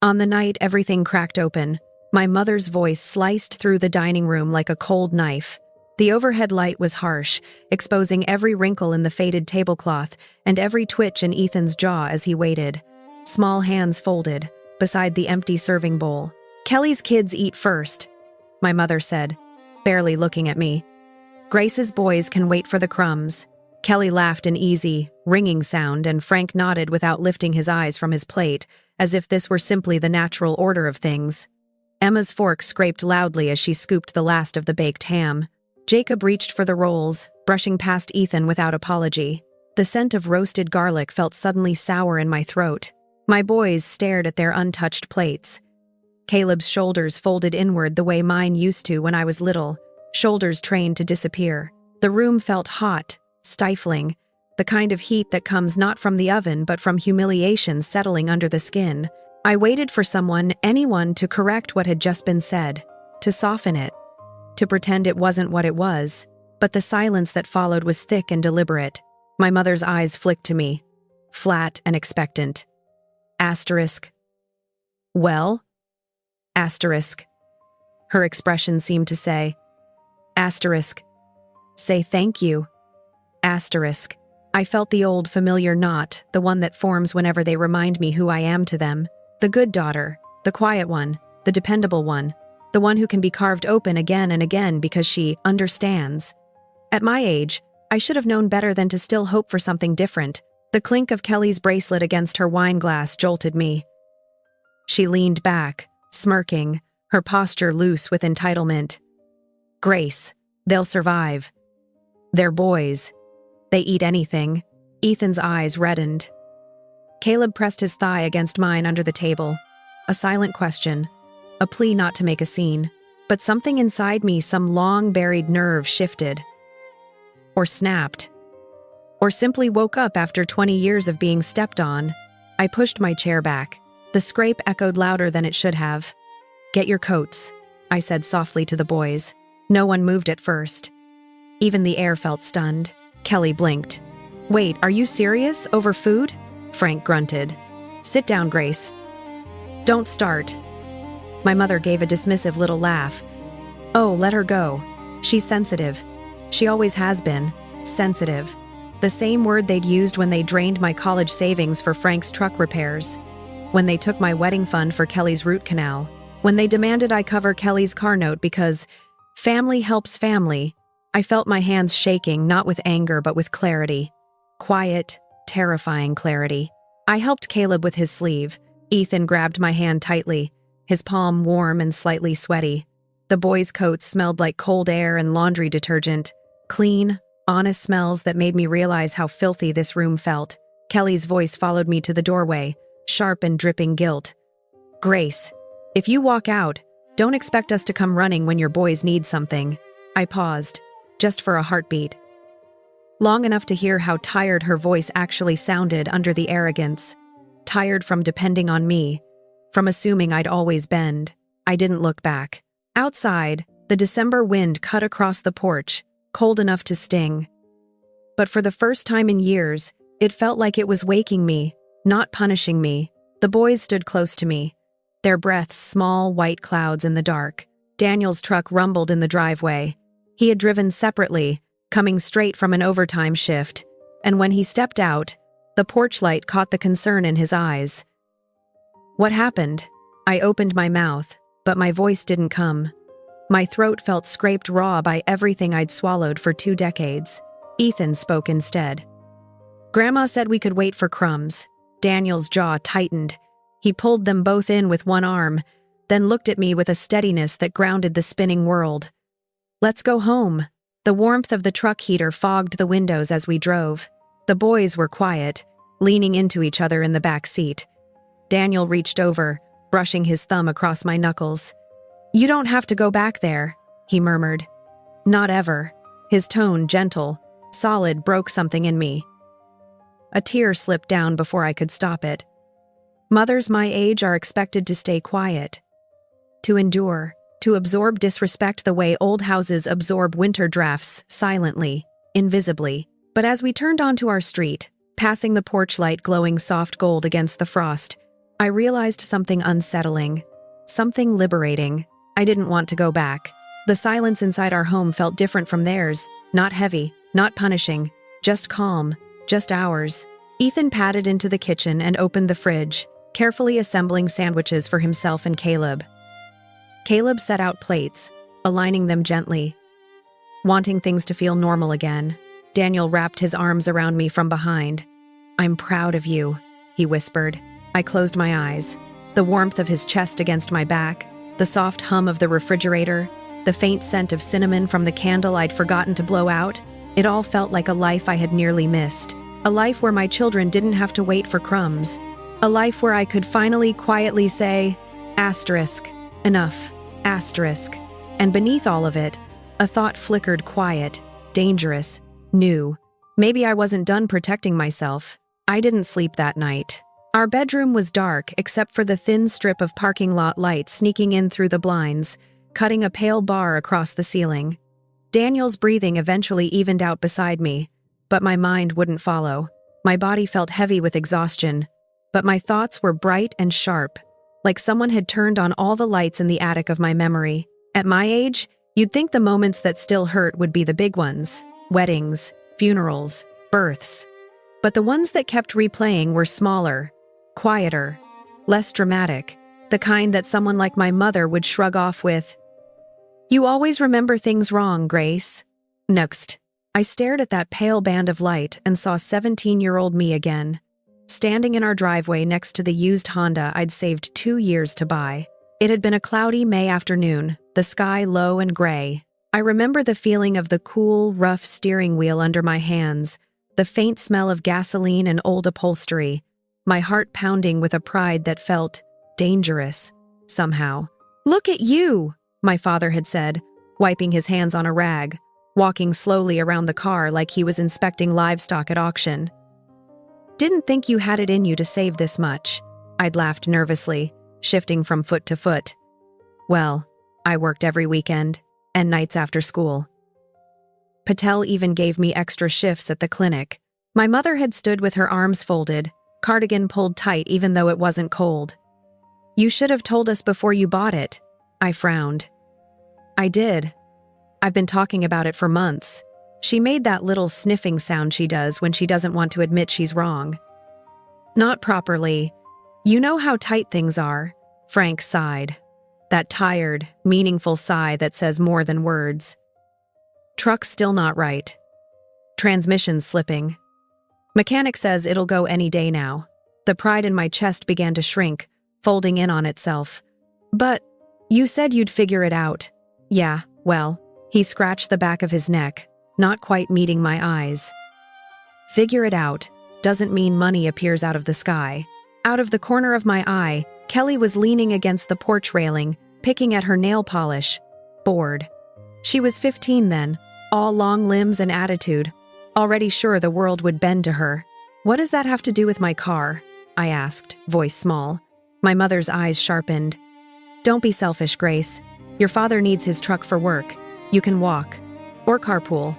On the night everything cracked open, my mother's voice sliced through the dining room like a cold knife. The overhead light was harsh, exposing every wrinkle in the faded tablecloth and every twitch in Ethan's jaw as he waited. Small hands folded, beside the empty serving bowl. "Kelly's kids eat first," my mother said, barely looking at me. "Grace's boys can wait for the crumbs." Kelly laughed an easy, ringing sound, and Frank nodded without lifting his eyes from his plate, as if this were simply the natural order of things. Emma's fork scraped loudly as she scooped the last of the baked ham. Jacob reached for the rolls, brushing past Ethan without apology. The scent of roasted garlic felt suddenly sour in my throat. My boys stared at their untouched plates. Caleb's shoulders folded inward the way mine used to when I was little, shoulders trained to disappear. The room felt hot, stifling, the kind of heat that comes not from the oven but from humiliation settling under the skin. I waited for someone, anyone, to correct what had just been said, to soften it, to pretend it wasn't what it was, but the silence that followed was thick and deliberate. My mother's eyes flicked to me, flat and expectant. Asterisk. "Well?" Asterisk. Her expression seemed to say. Asterisk. "Say thank you." Asterisk. I felt the old familiar knot, the one that forms whenever they remind me who I am to them. The good daughter, the quiet one, the dependable one, the one who can be carved open again and again because she understands. At my age, I should have known better than to still hope for something different. The clink of Kelly's bracelet against her wine glass jolted me. She leaned back, smirking, her posture loose with entitlement. "Grace, they'll survive. They're boys. They eat anything." Ethan's eyes reddened. Caleb pressed his thigh against mine under the table. A silent question, a plea not to make a scene. But something inside me, some long-buried nerve, shifted. Or snapped. Or simply woke up after 20 years of being stepped on. I pushed my chair back. The scrape echoed louder than it should have. "Get your coats," I said softly to the boys. No one moved at first. Even the air felt stunned. Kelly blinked. "Wait, are you serious? Over food?" Frank grunted. "Sit down, Grace." "Don't start." My mother gave a dismissive little laugh. "Oh, let her go. She's sensitive. She always has been. Sensitive." The same word they'd used when they drained my college savings for Frank's truck repairs. When they took my wedding fund for Kelly's root canal. When they demanded I cover Kelly's car note because family helps family. I felt my hands shaking, not with anger but with clarity. Quiet, terrifying clarity. I helped Caleb with his sleeve. Ethan grabbed my hand tightly, his palm warm and slightly sweaty. The boys' coats smelled like cold air and laundry detergent. Clean, honest smells that made me realize how filthy this room felt. Kelly's voice followed me to the doorway, sharp and dripping guilt. "Grace, if you walk out, don't expect us to come running when your boys need something." I paused, just for a heartbeat. Long enough to hear how tired her voice actually sounded under the arrogance. Tired from depending on me, from assuming I'd always bend. I didn't look back. Outside, the December wind cut across the porch, cold enough to sting. But for the first time in years, it felt like it was waking me, not punishing me. The boys stood close to me, their breaths small white clouds in the dark. Daniel's truck rumbled in the driveway. He had driven separately, coming straight from an overtime shift, and when he stepped out, the porch light caught the concern in his eyes. "What happened?" I opened my mouth, but my voice didn't come. My throat felt scraped raw by everything I'd swallowed for 2 decades. Ethan spoke instead. "Grandma said we could wait for crumbs." Daniel's jaw tightened. He pulled them both in with one arm, then looked at me with a steadiness that grounded the spinning world. "Let's go home." The warmth of the truck heater fogged the windows as we drove. The boys were quiet, leaning into each other in the back seat. Daniel reached over, brushing his thumb across my knuckles. "You don't have to go back there," he murmured. "Not ever." His tone, gentle, solid, broke something in me. A tear slipped down before I could stop it. Mothers my age are expected to stay quiet, to endure, to absorb disrespect the way old houses absorb winter drafts, silently, invisibly. But as we turned onto our street, passing the porch light glowing soft gold against the frost, I realized something unsettling, something liberating. I didn't want to go back. The silence inside our home felt different from theirs, not heavy, not punishing, just calm, just ours. Ethan padded into the kitchen and opened the fridge, carefully assembling sandwiches for himself and Caleb. Caleb set out plates, aligning them gently, wanting things to feel normal again. Daniel wrapped his arms around me from behind. "I'm proud of you," he whispered. I closed my eyes. The warmth of his chest against my back, the soft hum of the refrigerator, the faint scent of cinnamon from the candle I'd forgotten to blow out, it all felt like a life I had nearly missed. A life where my children didn't have to wait for crumbs. A life where I could finally quietly say, asterisk, enough, asterisk. And beneath all of it, a thought flickered, quiet, dangerous, new. Maybe I wasn't done protecting myself. I didn't sleep that night. Our bedroom was dark except for the thin strip of parking lot light sneaking in through the blinds, cutting a pale bar across the ceiling. Daniel's breathing eventually evened out beside me, but my mind wouldn't follow. My body felt heavy with exhaustion, but my thoughts were bright and sharp, like someone had turned on all the lights in the attic of my memory. At my age, you'd think the moments that still hurt would be the big ones: weddings, funerals, births. But the ones that kept replaying were smaller, quieter, less dramatic, the kind that someone like my mother would shrug off with, "You always remember things wrong, Grace." Next, I stared at that pale band of light and saw 17-year-old me again, standing in our driveway next to the used Honda I'd saved 2 years to buy. It had been a cloudy May afternoon, the sky low and gray. I remember the feeling of the cool, rough steering wheel under my hands, the faint smell of gasoline and old upholstery, my heart pounding with a pride that felt dangerous, somehow. "Look at you," my father had said, wiping his hands on a rag, walking slowly around the car like he was inspecting livestock at auction. "Didn't think you had it in you to save this much." I'd laughed nervously, shifting from foot to foot. Well, I worked every weekend, and nights after school. Patel even gave me extra shifts at the clinic. My mother had stood with her arms folded, cardigan pulled tight even though it wasn't cold. "You should have told us before you bought it." I frowned. "I did. I've been talking about it for months." She made that little sniffing sound she does when she doesn't want to admit she's wrong. "Not properly. You know how tight things are," Frank sighed. That tired, meaningful sigh that says more than words. "Truck's still not right. Transmission's slipping. Mechanic says it'll go any day now." The pride in my chest began to shrink, folding in on itself. "But you said you'd figure it out." "Yeah, well," he scratched the back of his neck, not quite meeting my eyes. "Figure it out doesn't mean money appears out of the sky." Out of the corner of my eye, Kelly was leaning against the porch railing, picking at her nail polish, bored. She was 15 then, all long limbs and attitude, already sure the world would bend to her. "What does that have to do with my car?" I asked, voice small. My mother's eyes sharpened. "Don't be selfish, Grace. Your father needs his truck for work. You can walk. Or carpool.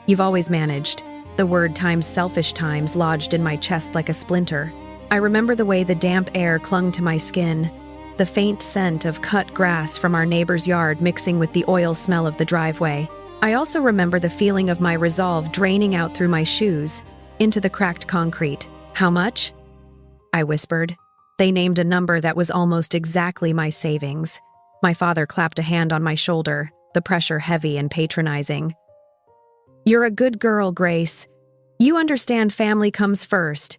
You've always managed." The word times selfish times lodged in my chest like a splinter. I remember the way the damp air clung to my skin, the faint scent of cut grass from our neighbor's yard mixing with the oil smell of the driveway. I also remember the feeling of my resolve draining out through my shoes, into the cracked concrete. "How much?" I whispered. They named a number that was almost exactly my savings. My father clapped a hand on my shoulder, the pressure heavy and patronizing. "You're a good girl, Grace. You understand family comes first.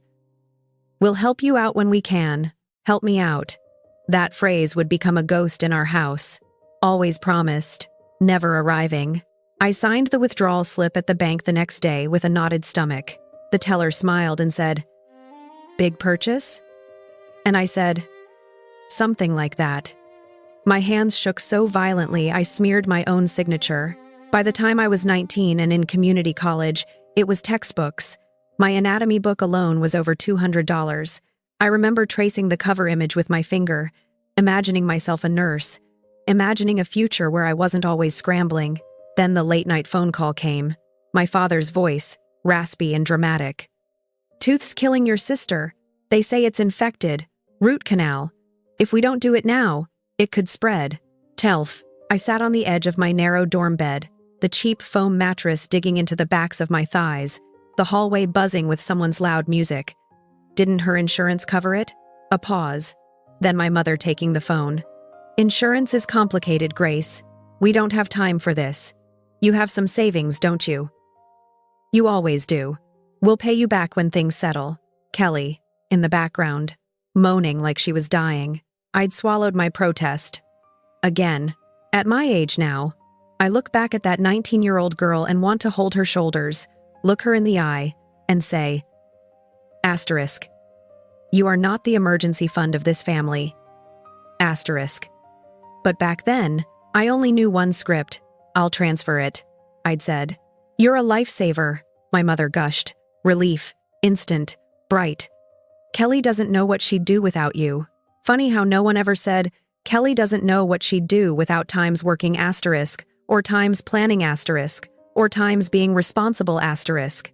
We'll help you out when we can. Help me out." That phrase would become a ghost in our house. Always promised, never arriving. I signed the withdrawal slip at the bank the next day with a knotted stomach. The teller smiled and said, "Big purchase?" And I said, "Something like that." My hands shook so violently I smeared my own signature. By the time I was 19 and in community college, it was textbooks. My anatomy book alone was over $200. I remember tracing the cover image with my finger, imagining myself a nurse, imagining a future where I wasn't always scrambling. Then the late-night phone call came. My father's voice, raspy and dramatic. "Tooth's killing your sister. They say it's infected. Root canal. If we don't do it now, it could spread. Telf. I sat on the edge of my narrow dorm bed, the cheap foam mattress digging into the backs of my thighs, the hallway buzzing with someone's loud music. Didn't her insurance cover it? A pause. Then my mother taking the phone. Insurance is complicated, Grace. We don't have time for this. You have some savings, don't you? You always do. We'll pay you back when things settle. Kelly, in the background, moaning like she was dying. I'd swallowed my protest. Again. At my age now, I look back at that 19-year-old girl and want to hold her shoulders, look her in the eye, and say, Asterisk. You are not the emergency fund of this family. Asterisk. But back then, I only knew one script. I'll transfer it, I'd said. You're a lifesaver, my mother gushed. Relief, instant, bright. Kelly doesn't know what she'd do without you. Funny how no one ever said, Kelly doesn't know what she'd do without times working asterisk, or times planning asterisk, or times being responsible asterisk.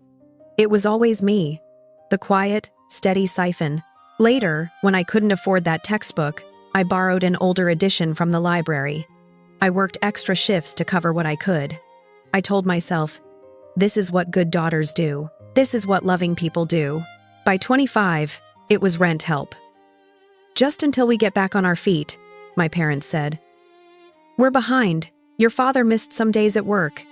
It was always me. The quiet, steady siphon. Later, when I couldn't afford that textbook, I borrowed an older edition from the library. I worked extra shifts to cover what I could. I told myself, this is what good daughters do. This is what loving people do. By 25, it was rent help. Just until we get back on our feet, my parents said. We're behind. Your father missed some days at work.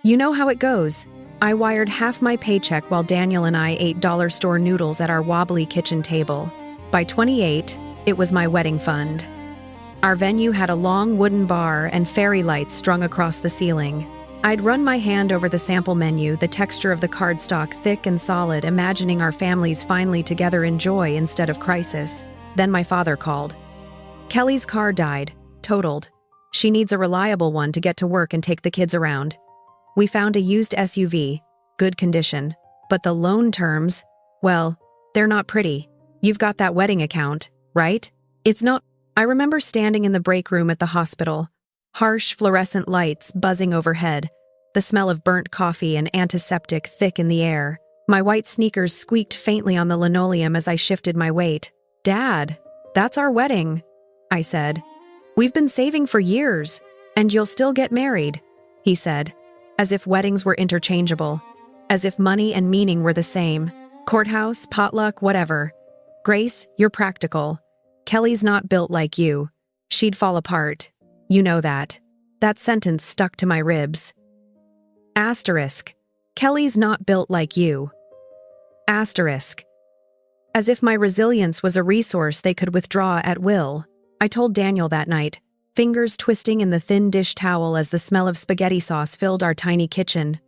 You know how it goes. I wired half my paycheck while Daniel and I ate dollar store noodles at our wobbly kitchen table. By 28, it was my wedding fund. Our venue had a long wooden bar and fairy lights strung across the ceiling. I'd run my hand over the sample menu, the texture of the cardstock thick and solid, imagining our families finally together in joy instead of crisis. Then my father called. Kelly's car died, totaled. She needs a reliable one to get to work and take the kids around. We found a used SUV, good condition, but the loan terms, well, they're not pretty. You've got that wedding account, right? It's not. I remember standing in the break room at the hospital, harsh fluorescent lights buzzing overhead, the smell of burnt coffee and antiseptic thick in the air. My white sneakers squeaked faintly on the linoleum as I shifted my weight. Dad, that's our wedding, I said. We've been saving for years, and you'll still get married, he said, as if weddings were interchangeable, as if money and meaning were the same. Courthouse, potluck, whatever. Grace, you're practical. Kelly's not built like you. She'd fall apart. You know that. That sentence stuck to my ribs. Asterisk. Kelly's not built like you. Asterisk. As if my resilience was a resource they could withdraw at will. I told Daniel that night, fingers twisting in the thin dish towel as the smell of spaghetti sauce filled our tiny kitchen.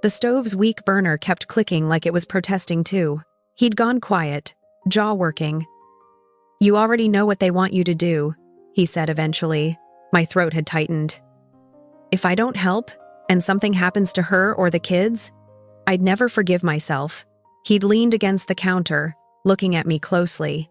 The stove's weak burner kept clicking like it was protesting too. He'd gone quiet, jaw working. You already know what they want you to do, he said eventually. My throat had tightened. If I don't help, and something happens to her or the kids, I'd never forgive myself. He'd leaned against the counter, looking at me closely.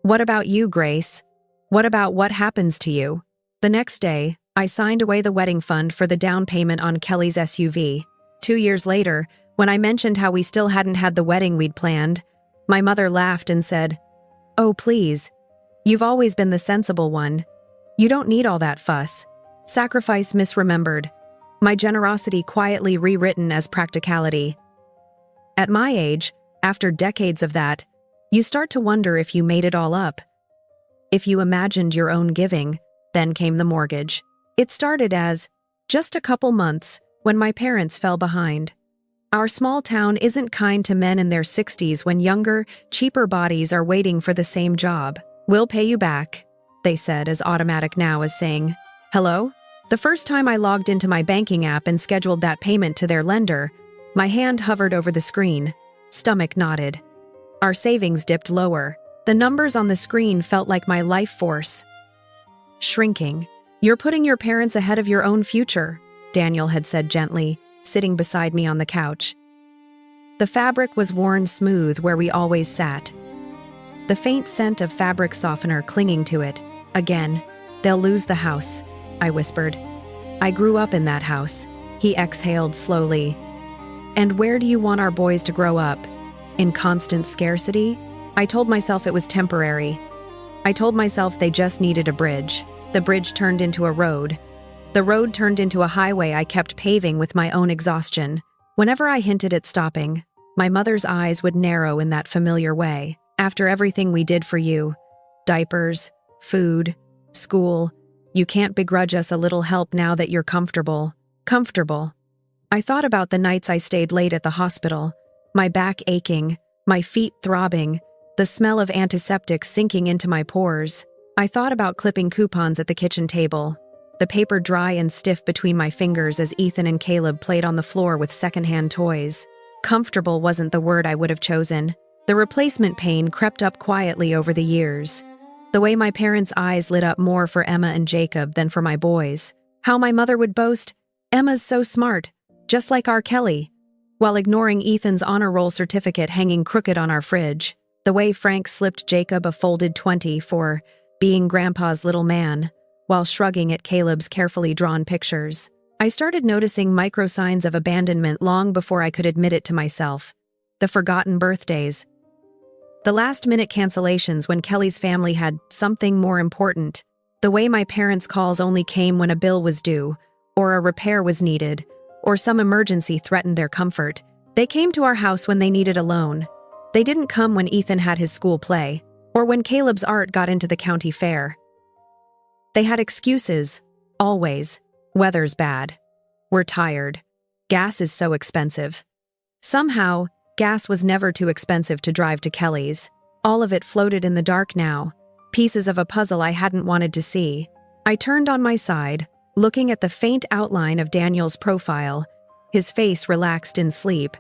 What about you, Grace? What about what happens to you? The next day, I signed away the wedding fund for the down payment on Kelly's SUV. 2 years later, when I mentioned how we still hadn't had the wedding we'd planned, my mother laughed and said, "Oh, please. You've always been the sensible one. You don't need all that fuss." Sacrifice misremembered. My generosity quietly rewritten as practicality. At my age, after decades of that, you start to wonder if you made it all up. If you imagined your own giving, then came the mortgage. It started as just a couple months when my parents fell behind. Our small town isn't kind to men in their 60s when younger, cheaper bodies are waiting for the same job. We'll pay you back, they said, as automatic now as saying, hello? The first time I logged into my banking app and scheduled that payment to their lender, my hand hovered over the screen. Stomach knotted. Our savings dipped lower. The numbers on the screen felt like my life force. Shrinking. You're putting your parents ahead of your own future, Daniel had said gently, sitting beside me on the couch. The fabric was worn smooth where we always sat. The faint scent of fabric softener clinging to it. Again, they'll lose the house, I whispered. I grew up in that house, he exhaled slowly. And where do you want our boys to grow up? In constant scarcity? I told myself it was temporary. I told myself they just needed a bridge. The bridge turned into a road. The road turned into a highway I kept paving with my own exhaustion. Whenever I hinted at stopping, my mother's eyes would narrow in that familiar way. After everything we did for you, diapers, food, school, you can't begrudge us a little help now that you're comfortable. Comfortable. I thought about the nights I stayed late at the hospital, my back aching, my feet throbbing, the smell of antiseptic sinking into my pores. I thought about clipping coupons at the kitchen table, the paper dry and stiff between my fingers as Ethan and Caleb played on the floor with secondhand toys. Comfortable wasn't the word I would have chosen. The replacement pain crept up quietly over the years. The way my parents' eyes lit up more for Emma and Jacob than for my boys. How my mother would boast, "Emma's so smart, just like R. Kelly," while ignoring Ethan's honor roll certificate hanging crooked on our fridge. The way Frank slipped Jacob a folded 20 for being Grandpa's little man, while shrugging at Caleb's carefully drawn pictures. I started noticing micro signs of abandonment long before I could admit it to myself. The forgotten birthdays. The last-minute cancellations when Kelly's family had something more important. The way my parents' calls only came when a bill was due, or a repair was needed, or some emergency threatened their comfort. They came to our house when they needed a loan. They didn't come when Ethan had his school play, or when Caleb's art got into the county fair. They had excuses, always. Weather's bad. We're tired. Gas is so expensive. Somehow, gas was never too expensive to drive to Kelly's. All of it floated in the dark now, pieces of a puzzle I hadn't wanted to see. I turned on my side, looking at the faint outline of Daniel's profile, his face relaxed in sleep.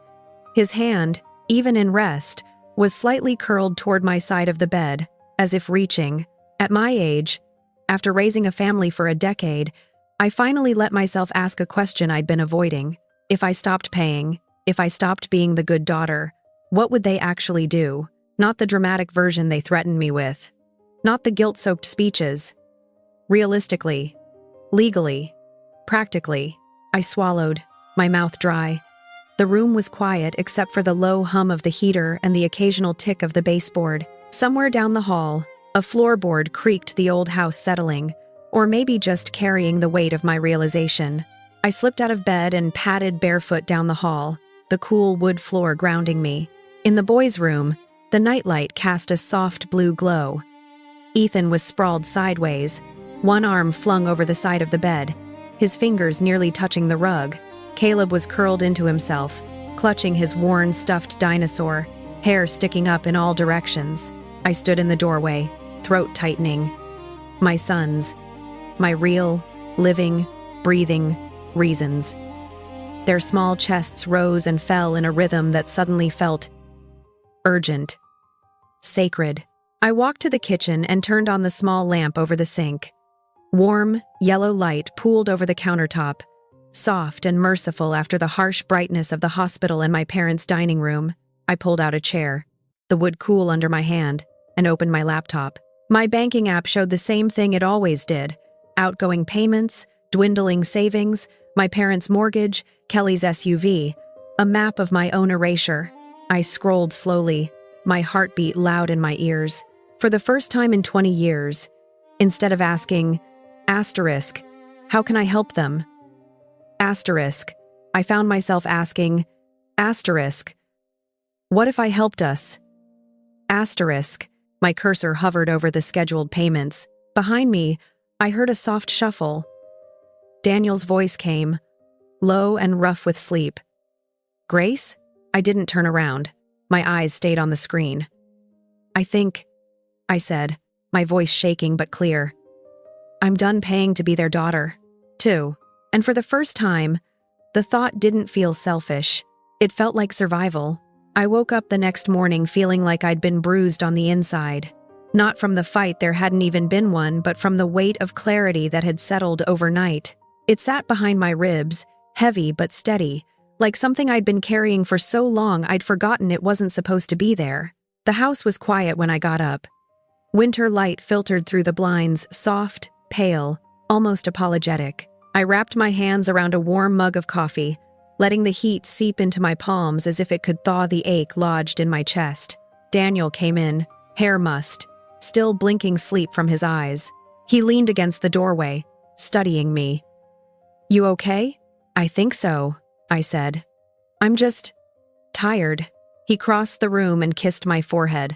His hand, even in rest, was slightly curled toward my side of the bed, as if reaching. At my age, after raising a family for a decade, I finally let myself ask a question I'd been avoiding. If I stopped paying, if I stopped being the good daughter, what would they actually do? Not the dramatic version they threatened me with. Not the guilt-soaked speeches. Realistically. Legally. Practically. I swallowed, my mouth dry. The room was quiet except for the low hum of the heater and the occasional tick of the baseboard. Somewhere down the hall, a floorboard creaked, the old house settling, or maybe just carrying the weight of my realization. I slipped out of bed and padded barefoot down the hall, the cool wood floor grounding me. In the boys' room, the nightlight cast a soft blue glow. Ethan was sprawled sideways, one arm flung over the side of the bed, his fingers nearly touching the rug. Caleb was curled into himself, clutching his worn, stuffed dinosaur, hair sticking up in all directions. I stood in the doorway, throat tightening. My sons. My real, living, breathing reasons. Their small chests rose and fell in a rhythm that suddenly felt urgent, sacred. I walked to the kitchen and turned on the small lamp over the sink. Warm, yellow light pooled over the countertop, soft and merciful after the harsh brightness of the hospital and my parents' dining room. I pulled out a chair, the wood cool under my hand, and opened my laptop. My banking app showed the same thing it always did. Outgoing payments, dwindling savings, my parents' mortgage, Kelly's SUV, a map of my own erasure. I scrolled slowly, my heartbeat loud in my ears. For the first time in 20 years, instead of asking, asterisk, how can I help them? Asterisk, I found myself asking, asterisk, what if I helped us? Asterisk, my cursor hovered over the scheduled payments. Behind me, I heard a soft shuffle. Daniel's voice came, low and rough with sleep. Grace? I didn't turn around. My eyes stayed on the screen. I think, I said, my voice shaking but clear. I'm done paying to be their daughter, too. And for the first time, the thought didn't feel selfish. It felt like survival. I woke up the next morning feeling like I'd been bruised on the inside. Not from the fight, there hadn't even been one, but from the weight of clarity that had settled overnight. It sat behind my ribs, heavy but steady, like something I'd been carrying for so long I'd forgotten it wasn't supposed to be there. The house was quiet when I got up. Winter light filtered through the blinds, soft, pale, almost apologetic. I wrapped my hands around a warm mug of coffee, letting the heat seep into my palms as if it could thaw the ache lodged in my chest. Daniel came in, hair mussed, still blinking sleep from his eyes. He leaned against the doorway, studying me. "You okay?" "I think so," I said. "I'm just tired." He crossed the room and kissed my forehead.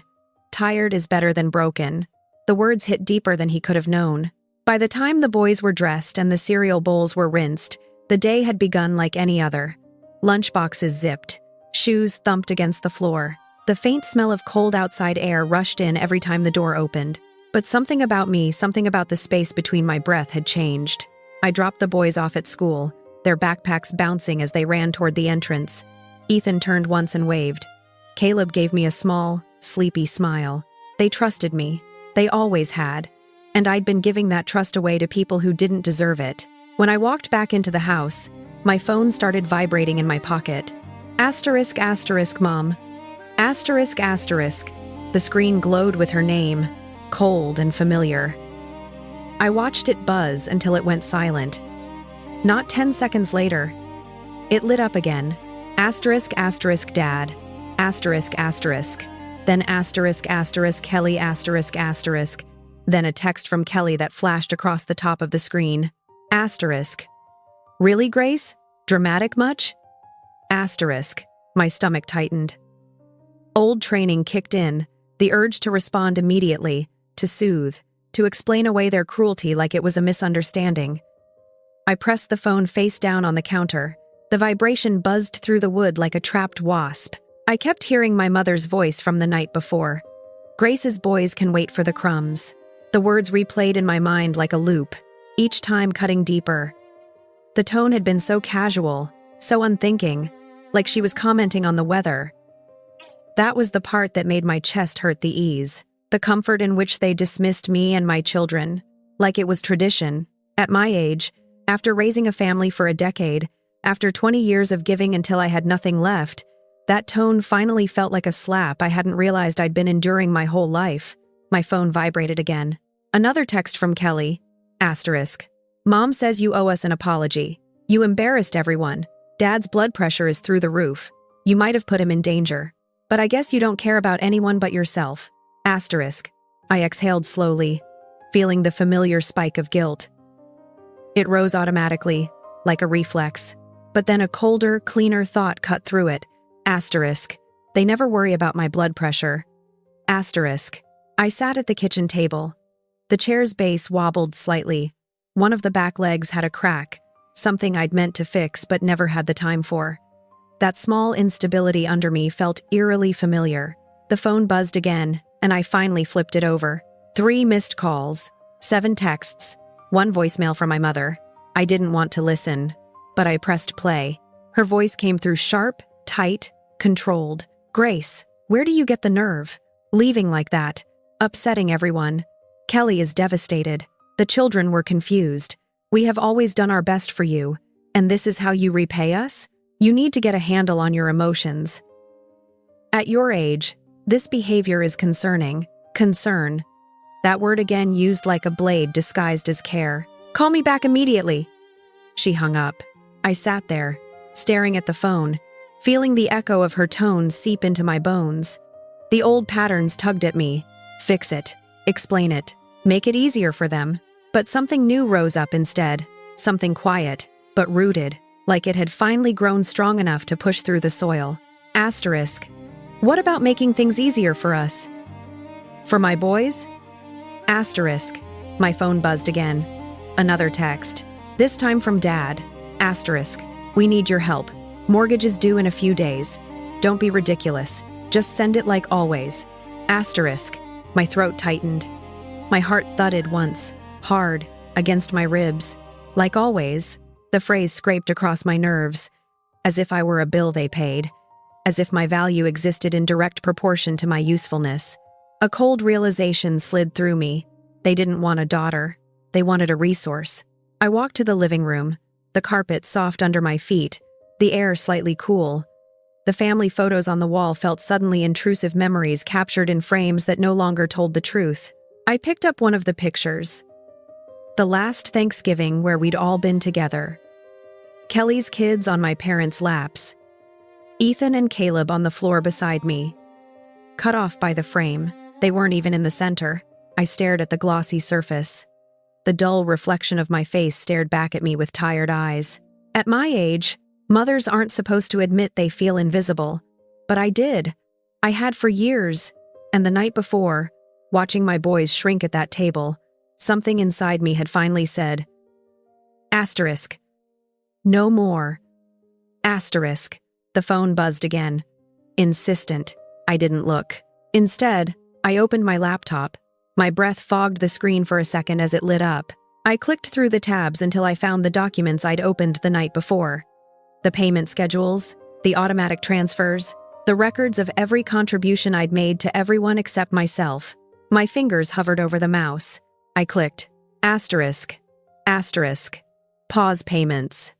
Tired is better than broken. The words hit deeper than he could have known. By the time the boys were dressed and the cereal bowls were rinsed, the day had begun like any other. Lunchboxes zipped, shoes thumped against the floor. The faint smell of cold outside air rushed in every time the door opened. But something about me, something about the space between my breath had changed. I dropped the boys off at school, their backpacks bouncing as they ran toward the entrance. Ethan turned once and waved. Caleb gave me a small, sleepy smile. They trusted me. They always had. And I'd been giving that trust away to people who didn't deserve it. When I walked back into the house, my phone started vibrating in my pocket. Asterisk, asterisk, Mom. Asterisk, asterisk. The screen glowed with her name, cold and familiar. I watched it buzz until it went silent. Not 10 seconds later, it lit up again. Asterisk, asterisk, Dad. Asterisk, asterisk. Then asterisk, asterisk, Kelly, asterisk, asterisk. Then a text from Kelly that flashed across the top of the screen. Asterisk. "Really, Grace? Dramatic much?" Asterisk. My stomach tightened. Old training kicked in, the urge to respond immediately, to soothe, to explain away their cruelty like it was a misunderstanding. I pressed the phone face down on the counter. The vibration buzzed through the wood like a trapped wasp. I kept hearing my mother's voice from the night before. "Grace's boys can wait for the crumbs." The words replayed in my mind like a loop, each time cutting deeper. The tone had been so casual, so unthinking, like she was commenting on the weather. That was the part that made my chest hurt, the ease, the comfort in which they dismissed me and my children, like it was tradition. At my age, after raising a family for a decade, after 20 years of giving until I had nothing left, that tone finally felt like a slap I hadn't realized I'd been enduring my whole life. My phone vibrated again. Another text from Kelly. Asterisk. "Mom says you owe us an apology. You embarrassed everyone. Dad's blood pressure is through the roof. You might have put him in danger. But I guess you don't care about anyone but yourself." Asterisk. I exhaled slowly, feeling the familiar spike of guilt. It rose automatically, like a reflex. But then a colder, cleaner thought cut through it. Asterisk. They never worry about my blood pressure. Asterisk. I sat at the kitchen table. The chair's base wobbled slightly. One of the back legs had a crack, something I'd meant to fix but never had the time for. That small instability under me felt eerily familiar. The phone buzzed again, and I finally flipped it over. 3 missed calls, 7 texts, 1 voicemail from my mother. I didn't want to listen, but I pressed play. Her voice came through sharp, tight, controlled. "Grace, where do you get the nerve? Leaving like that, upsetting everyone. Kelly is devastated. The children were confused. We have always done our best for you, and this is how you repay us? You need to get a handle on your emotions. At your age, this behavior is concerning. Concern. That word again used like a blade disguised as care. Call me back immediately." She hung up. I sat there, staring at the phone, feeling the echo of her tone seep into my bones. The old patterns tugged at me. Fix it. Explain it. Make it easier for them. But something new rose up instead. Something quiet, but rooted, like it had finally grown strong enough to push through the soil. Asterisk. What about making things easier for us? For my boys? Asterisk. My phone buzzed again. Another text. This time from Dad. Asterisk. We need your help. Mortgage is due in a few days. Don't be ridiculous. Just send it like always. Asterisk. My throat tightened. My heart thudded once, hard, against my ribs. Like always, the phrase scraped across my nerves, as if I were a bill they paid, as if my value existed in direct proportion to my usefulness. A cold realization slid through me. They didn't want a daughter. They wanted a resource. I walked to the living room, the carpet soft under my feet, the air slightly cool. The family photos on the wall felt suddenly intrusive memories captured in frames that no longer told the truth. I picked up one of the pictures. The last Thanksgiving where we'd all been together. Kelly's kids on my parents' laps. Ethan and Caleb on the floor beside me. Cut off by the frame. They weren't even in the center. I stared at the glossy surface. The dull reflection of my face stared back at me with tired eyes. At my age, mothers aren't supposed to admit they feel invisible. But I did. I had for years. And the night before, watching my boys shrink at that table, something inside me had finally said, asterisk. No more. Asterisk. The phone buzzed again. Insistent. I didn't look. Instead, I opened my laptop. My breath fogged the screen for a second as it lit up. I clicked through the tabs until I found the documents I'd opened the night before. The payment schedules, the automatic transfers, the records of every contribution I'd made to everyone except myself. My fingers hovered over the mouse. I clicked, asterisk, asterisk, pause payments.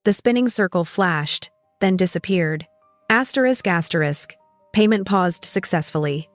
The spinning circle flashed, then disappeared. Asterisk, asterisk, payment paused successfully.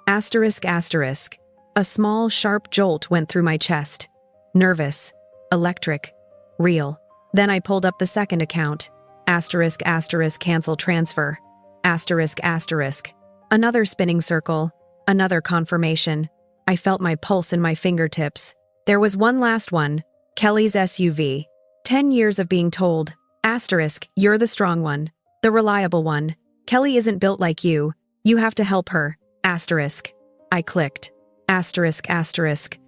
Asterisk, asterisk. A small, sharp jolt went through my chest. Nervous, electric, real. Then I pulled up the second account. Asterisk, asterisk, cancel transfer. Asterisk, asterisk. Another spinning circle. Another confirmation. I felt my pulse in my fingertips. There was one last one. Kelly's SUV. 10 years of being told, asterisk, you're the strong one. The reliable one. Kelly isn't built like you. You have to help her. Asterisk. I clicked. Asterisk, asterisk.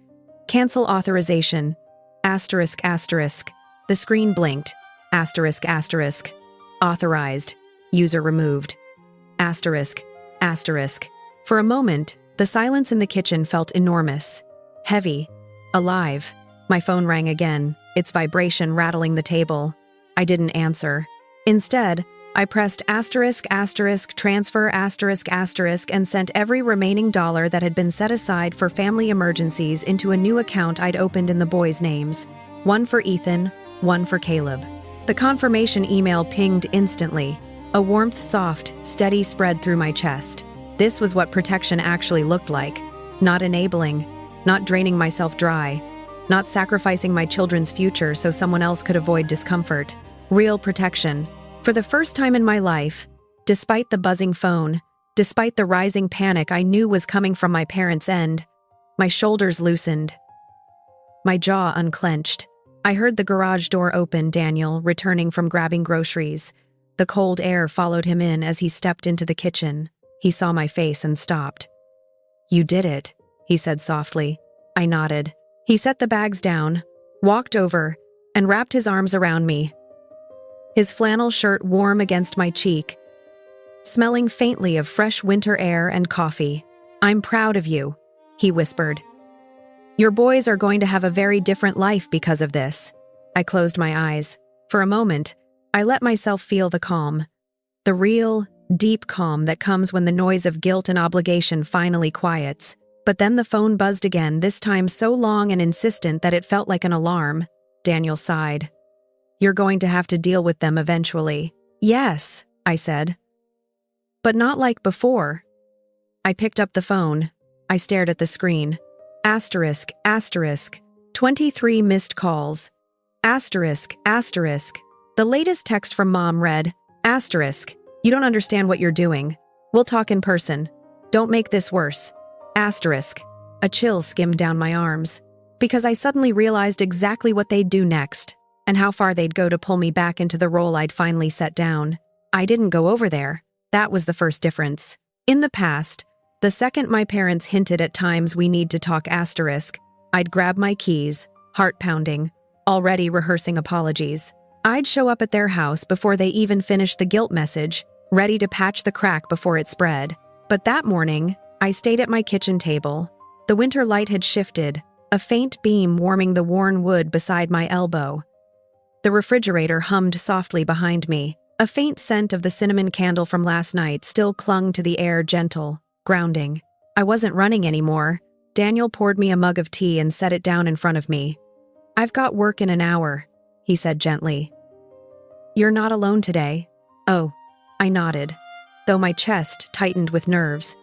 Cancel authorization. Asterisk, asterisk. The screen blinked. Asterisk, asterisk. Authorized. User removed. Asterisk, asterisk. For a moment, the silence in the kitchen felt enormous. Heavy. Alive. My phone rang again, its vibration rattling the table. I didn't answer. Instead, I pressed asterisk, asterisk, transfer, asterisk, asterisk, and sent every remaining dollar that had been set aside for family emergencies into a new account I'd opened in the boys' names. One for Ethan, one for Caleb. The confirmation email pinged instantly. A warmth, soft, steady spread through my chest. This was what protection actually looked like. Not enabling, not draining myself dry, not sacrificing my children's future so someone else could avoid discomfort. Real protection. For the first time in my life, despite the buzzing phone, despite the rising panic I knew was coming from my parents' end, my shoulders loosened. My jaw unclenched. I heard the garage door open, Daniel returning from grabbing groceries. The cold air followed him in as he stepped into the kitchen. He saw my face and stopped. You did it, he said softly. I nodded. He set the bags down, walked over, and wrapped his arms around me. His flannel shirt warm against my cheek, smelling faintly of fresh winter air and coffee. I'm proud of you, he whispered. Your boys are going to have a very different life because of this. I closed my eyes. For a moment, I let myself feel the calm. The real, deep calm that comes when the noise of guilt and obligation finally quiets. But then the phone buzzed again, this time so long and insistent that it felt like an alarm. Daniel sighed. You're going to have to deal with them eventually. Yes, I said. But not like before. I picked up the phone. I stared at the screen. Asterisk, asterisk. 23 missed calls. Asterisk, asterisk. The latest text from Mom read, asterisk. You don't understand what you're doing. We'll talk in person. Don't make this worse. Asterisk. A chill skimmed down my arms. Because I suddenly realized exactly what they'd do next. And how far they'd go to pull me back into the role I'd finally set down. I didn't go over there. That was the first difference. In the past, the second my parents hinted at times we need to talk asterisk, I'd grab my keys, heart pounding, already rehearsing apologies. I'd show up at their house before they even finished the guilt message, ready to patch the crack before it spread. But that morning, I stayed at my kitchen table. The winter light had shifted, a faint beam warming the worn wood beside my elbow. The refrigerator hummed softly behind me. A faint scent of the cinnamon candle from last night still clung to the air, gentle, grounding. I wasn't running anymore. Daniel poured me a mug of tea and set it down in front of me. I've got work in an hour, he said gently. You're not alone today. Oh, I nodded, though my chest tightened with nerves.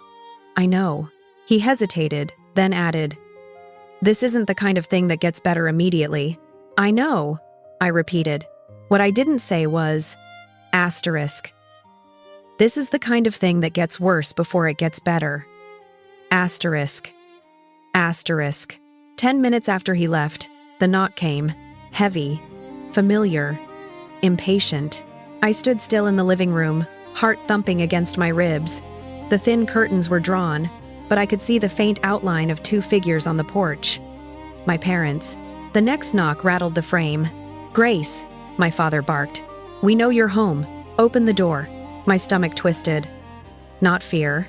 I know. He hesitated, then added, This isn't the kind of thing that gets better immediately. I know, I repeated. What I didn't say was, asterisk. This is the kind of thing that gets worse before it gets better. Asterisk. Asterisk. 10 minutes after he left, the knock came. Heavy. Familiar. Impatient. I stood still in the living room, heart thumping against my ribs. The thin curtains were drawn, but I could see the faint outline of two figures on the porch. My parents. The next knock rattled the frame. "Grace," my father barked. "We know you're home. Open the door." My stomach twisted. Not fear.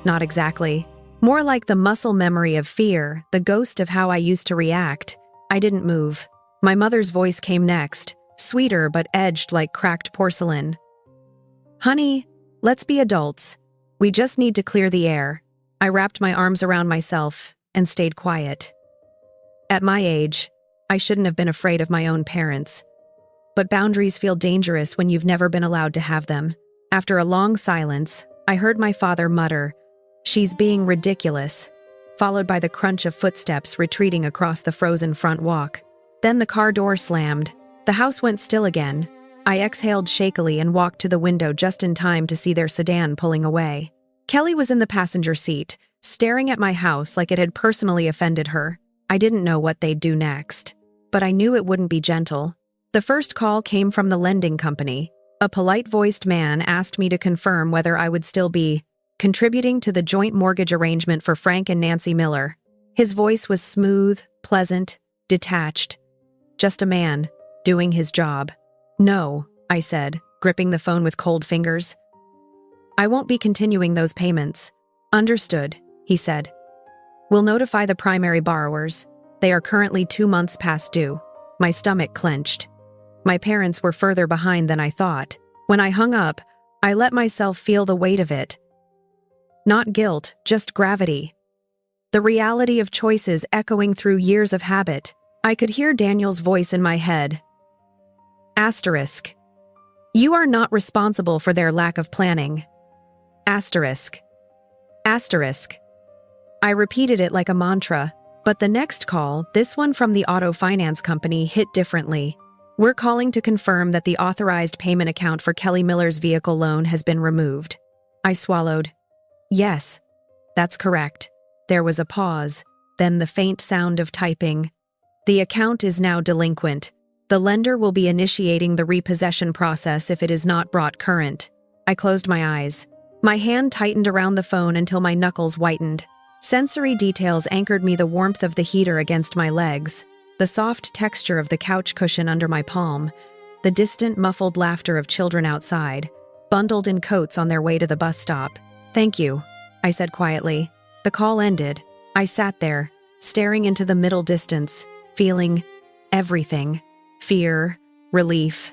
Not exactly. More like the muscle memory of fear, the ghost of how I used to react. I didn't move. My mother's voice came next, sweeter but edged like cracked porcelain. "Honey, let's be adults. We just need to clear the air." I wrapped my arms around myself and stayed quiet. At my age, I shouldn't have been afraid of my own parents. But boundaries feel dangerous when you've never been allowed to have them. After a long silence, I heard my father mutter, "She's being ridiculous," followed by the crunch of footsteps retreating across the frozen front walk. Then the car door slammed. The house went still again. I exhaled shakily and walked to the window just in time to see their sedan pulling away. Kelly was in the passenger seat, staring at my house like it had personally offended her. I didn't know what they'd do next, but I knew it wouldn't be gentle. The first call came from the lending company. A polite-voiced man asked me to confirm whether I would still be contributing to the joint mortgage arrangement for Frank and Nancy Miller. His voice was smooth, pleasant, detached. Just a man, doing his job. "No," I said, gripping the phone with cold fingers. "I won't be continuing those payments." "Understood," he said. "We'll notify the primary borrowers. They are currently 2 months past due." My stomach clenched. My parents were further behind than I thought. When I hung up, I let myself feel the weight of it. Not guilt, just gravity. The reality of choices echoing through years of habit. I could hear Daniel's voice in my head. Asterisk. "You are not responsible for their lack of planning." Asterisk. Asterisk. I repeated it like a mantra, but the next call, this one from the auto finance company, hit differently. "We're calling to confirm that the authorized payment account for Kelly Miller's vehicle loan has been removed." I swallowed. "Yes, that's correct." There was a pause, then the faint sound of typing. "The account is now delinquent. The lender will be initiating the repossession process if it is not brought current." I closed my eyes. My hand tightened around the phone until my knuckles whitened. Sensory details anchored me, the warmth of the heater against my legs, the soft texture of the couch cushion under my palm, the distant muffled laughter of children outside, bundled in coats on their way to the bus stop. "Thank you," I said quietly. The call ended. I sat there, staring into the middle distance, feeling everything. Fear, relief,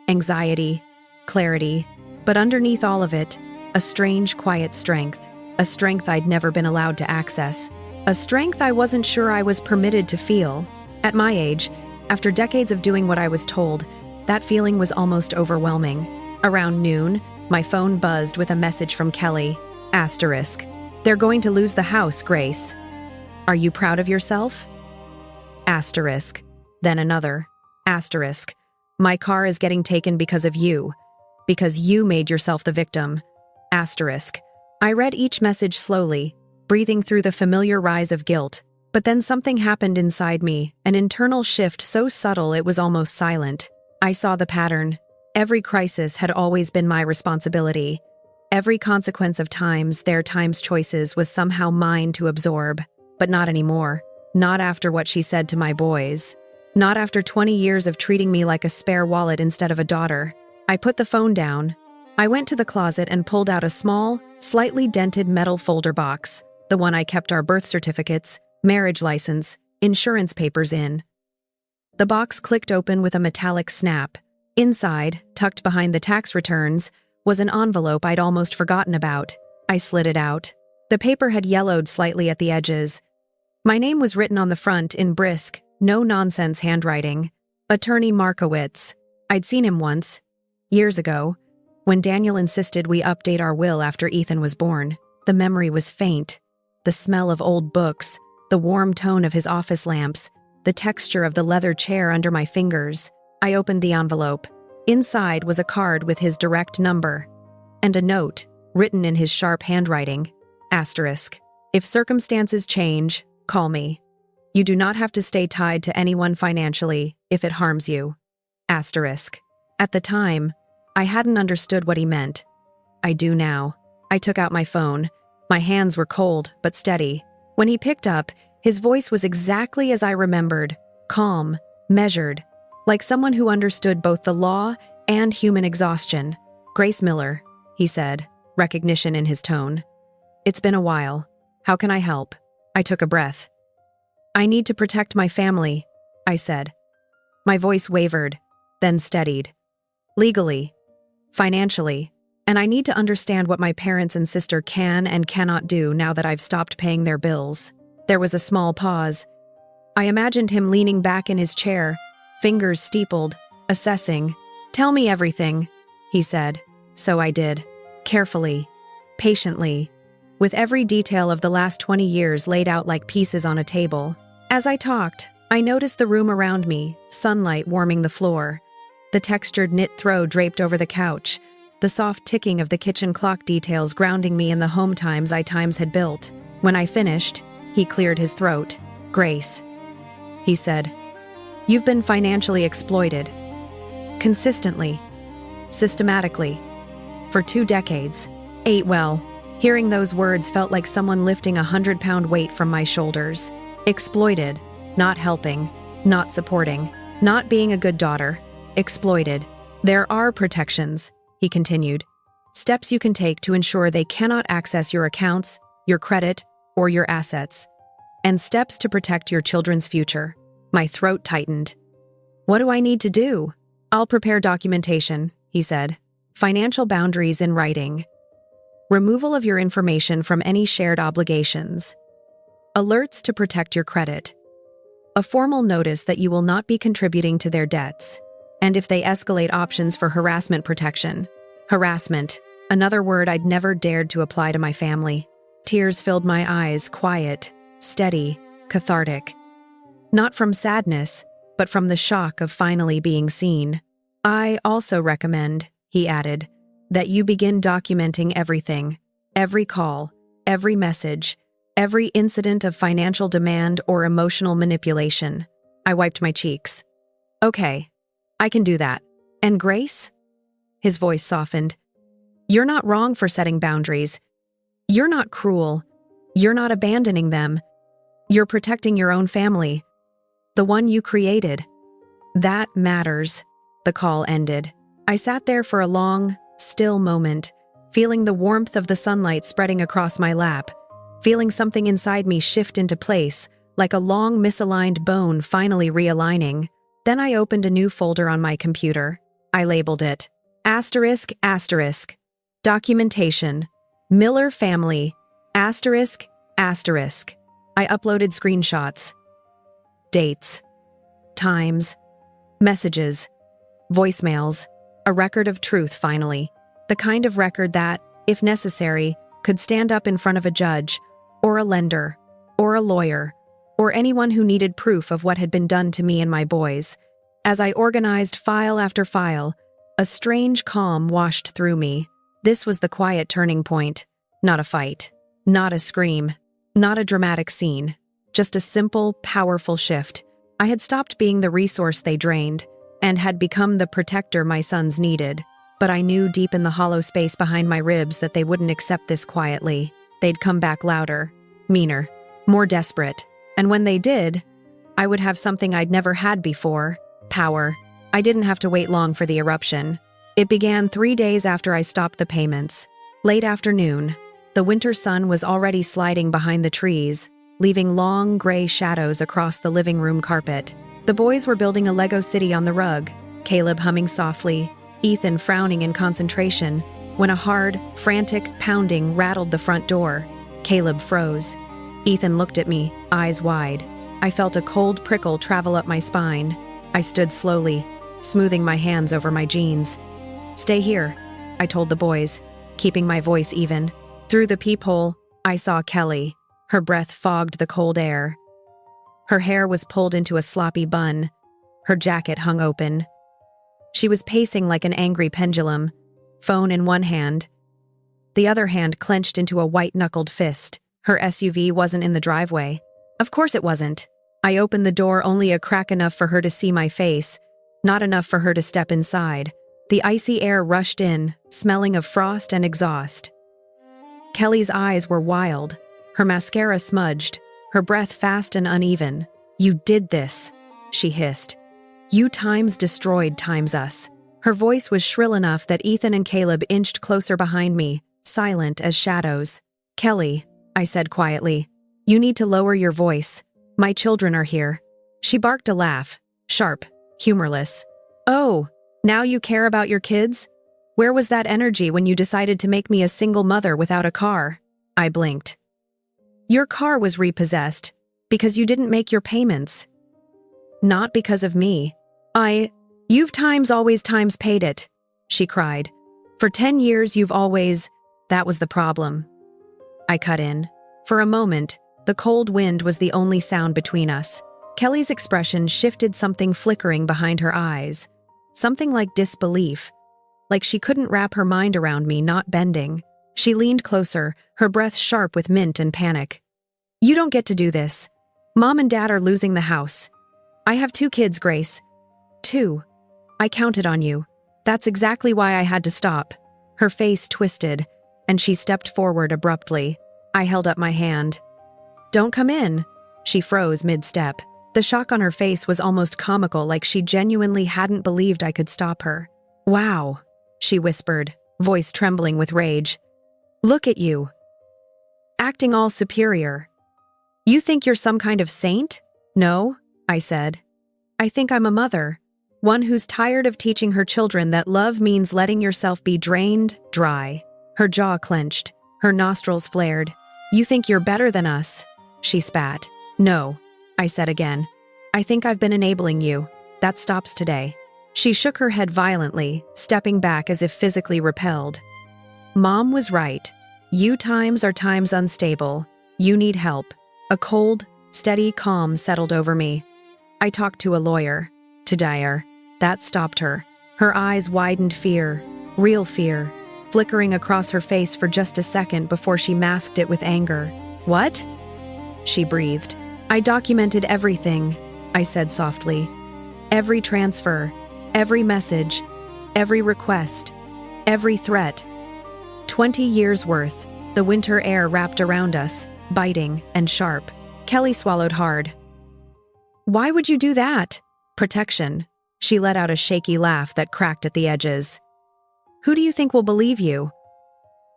anxiety, clarity. But underneath all of it, a strange, quiet strength. A strength I'd never been allowed to access. A strength I wasn't sure I was permitted to feel. At my age, after decades of doing what I was told, that feeling was almost overwhelming. Around noon, my phone buzzed with a message from Kelly. Asterisk. "They're going to lose the house, Grace. Are you proud of yourself?" Asterisk. Then another. Asterisk. "My car is getting taken because of you. Because you made yourself the victim." Asterisk. I read each message slowly, breathing through the familiar rise of guilt. But then something happened inside me, an internal shift so subtle it was almost silent. I saw the pattern. Every crisis had always been my responsibility. Every consequence of their times choices was somehow mine to absorb. But not anymore. Not after what she said to my boys. Not after 20 years of treating me like a spare wallet instead of a daughter. I put the phone down. I went to the closet and pulled out a small, slightly dented metal folder box, the one I kept our birth certificates, marriage license, insurance papers in. The box clicked open with a metallic snap. Inside, tucked behind the tax returns, was an envelope I'd almost forgotten about. I slid it out. The paper had yellowed slightly at the edges. My name was written on the front in brisk, no-nonsense handwriting. Attorney Markowitz. I'd seen him once, years ago, when Daniel insisted we update our will after Ethan was born. The memory was faint. The smell of old books, the warm tone of his office lamps, the texture of the leather chair under my fingers. I opened the envelope. Inside was a card with his direct number. And a note, written in his sharp handwriting. Asterisk. If circumstances change, call me. You do not have to stay tied to anyone financially if it harms you. Asterisk. At the time, I hadn't understood what he meant. I do now. I took out my phone. My hands were cold but steady. When he picked up, his voice was exactly as I remembered, calm, measured, like someone who understood both the law and human exhaustion. Grace Miller, he said, recognition in his tone. It's been a while. How can I help? I took a breath. I need to protect my family, I said. My voice wavered, then steadied. Legally, financially, and I need to understand what my parents and sister can and cannot do now that I've stopped paying their bills. There was a small pause. I imagined him leaning back in his chair, fingers steepled, assessing. Tell me everything, he said. So I did. Carefully, patiently, with every detail of the last 20 years laid out like pieces on a table. As I talked, I noticed the room around me, sunlight warming the floor, the textured knit throw draped over the couch, the soft ticking of the kitchen clock details grounding me in the home times I times had built. When I finished, he cleared his throat. Grace, he said, you've been financially exploited. Consistently. Systematically. For 2 decades. Hearing those words felt like someone lifting a 100-pound weight from my shoulders. Exploited. Not helping. Not supporting. Not being a good daughter. Exploited. There are protections, he continued. Steps you can take to ensure they cannot access your accounts, your credit, or your assets. And steps to protect your children's future. My throat tightened. What do I need to do? I'll prepare documentation, he said. Financial boundaries in writing. Removal of your information from any shared obligations. Alerts to protect your credit. A formal notice that you will not be contributing to their debts. And if they escalate, options for harassment protection. Harassment, another word I'd never dared to apply to my family. Tears filled my eyes, quiet, steady, cathartic. Not from sadness, but from the shock of finally being seen. I also recommend, he added, that you begin documenting everything, every call, every message, every incident of financial demand or emotional manipulation. I wiped my cheeks. Okay, I can do that. And Grace? His voice softened. You're not wrong for setting boundaries. You're not cruel. You're not abandoning them. You're protecting your own family. The one you created. That matters. The call ended. I sat there for a long, still moment, feeling the warmth of the sunlight spreading across my lap, feeling something inside me shift into place, like a long misaligned bone finally realigning. Then I opened a new folder on my computer. I labeled it ****, documentation, Miller family, ****. I uploaded screenshots, dates, times, messages, voicemails, a record of truth finally, the kind of record that, if necessary, could stand up in front of a judge, or a lender, or a lawyer, or anyone who needed proof of what had been done to me and my boys. As I organized file after file, a strange calm washed through me. This was the quiet turning point. Not a fight. Not a scream. Not a dramatic scene. Just a simple, powerful shift. I had stopped being the resource they drained, and had become the protector my sons needed. But I knew deep in the hollow space behind my ribs that they wouldn't accept this quietly. They'd come back louder, meaner, more desperate. And when they did, I would have something I'd never had before: power. I didn't have to wait long for the eruption. It began 3 days after I stopped the payments. Late afternoon, the winter sun was already sliding behind the trees, leaving long gray shadows across the living room carpet. The boys were building a Lego city on the rug, Caleb humming softly, Ethan frowning in concentration, when a hard, frantic pounding rattled the front door. Caleb froze. Ethan looked at me, eyes wide. I felt a cold prickle travel up my spine. I stood slowly, smoothing my hands over my jeans. "Stay here," I told the boys, keeping my voice even. Through the peephole, I saw Kelly. Her breath fogged the cold air. Her hair was pulled into a sloppy bun. Her jacket hung open. She was pacing like an angry pendulum, phone in one hand, the other hand clenched into a white-knuckled fist. Her SUV wasn't in the driveway. Of course it wasn't. I opened the door only a crack enough for her to see my face, not enough for her to step inside. The icy air rushed in, smelling of frost and exhaust. Kelly's eyes were wild, her mascara smudged, her breath fast and uneven. "You did this," she hissed. "You times destroyed times us." Her voice was shrill enough that Ethan and Caleb inched closer behind me, silent as shadows. "Kelly," I said quietly, "you need to lower your voice. My children are here." She barked a laugh, sharp, humorless. "Oh, now you care about your kids? Where was that energy when you decided to make me a single mother without a car?" I blinked. "Your car was repossessed because you didn't make your payments. Not because of me. You've always paid it," she cried. "For 10 years you've always, that was the problem." I cut in. For a moment, the cold wind was the only sound between us. Kelly's expression shifted, something flickering behind her eyes. Something like disbelief. Like she couldn't wrap her mind around me not bending. She leaned closer, her breath sharp with mint and panic. "You don't get to do this. Mom and Dad are losing the house. I have 2 kids, Grace. 2. I counted on you. That's exactly why I had to stop." Her face twisted, and she stepped forward abruptly. I held up my hand. "Don't come in." She froze mid-step. The shock on her face was almost comical, like she genuinely hadn't believed I could stop her. "Wow," she whispered, voice trembling with rage. "Look at you. Acting all superior. You think you're some kind of saint?" "No," I said. "I think I'm a mother. One who's tired of teaching her children that love means letting yourself be drained dry." Her jaw clenched, her nostrils flared. "You think you're better than us?" she spat. "No," I said again. "I think I've been enabling you. That stops today." She shook her head violently, stepping back as if physically repelled. "Mom was right. You times are times unstable. You need help." A cold, steady calm settled over me. I talked to a lawyer. To Dyer. That stopped her. Her eyes widened, fear, real fear, flickering across her face for just a second before she masked it with anger. "What?" she breathed. "I documented everything," I said softly. "Every transfer, every message, every request, every threat. 20 years worth." The winter air wrapped around us, biting and sharp. Kelly swallowed hard. "Why would you do that?" "Protection." She let out a shaky laugh that cracked at the edges. "Who do you think will believe you?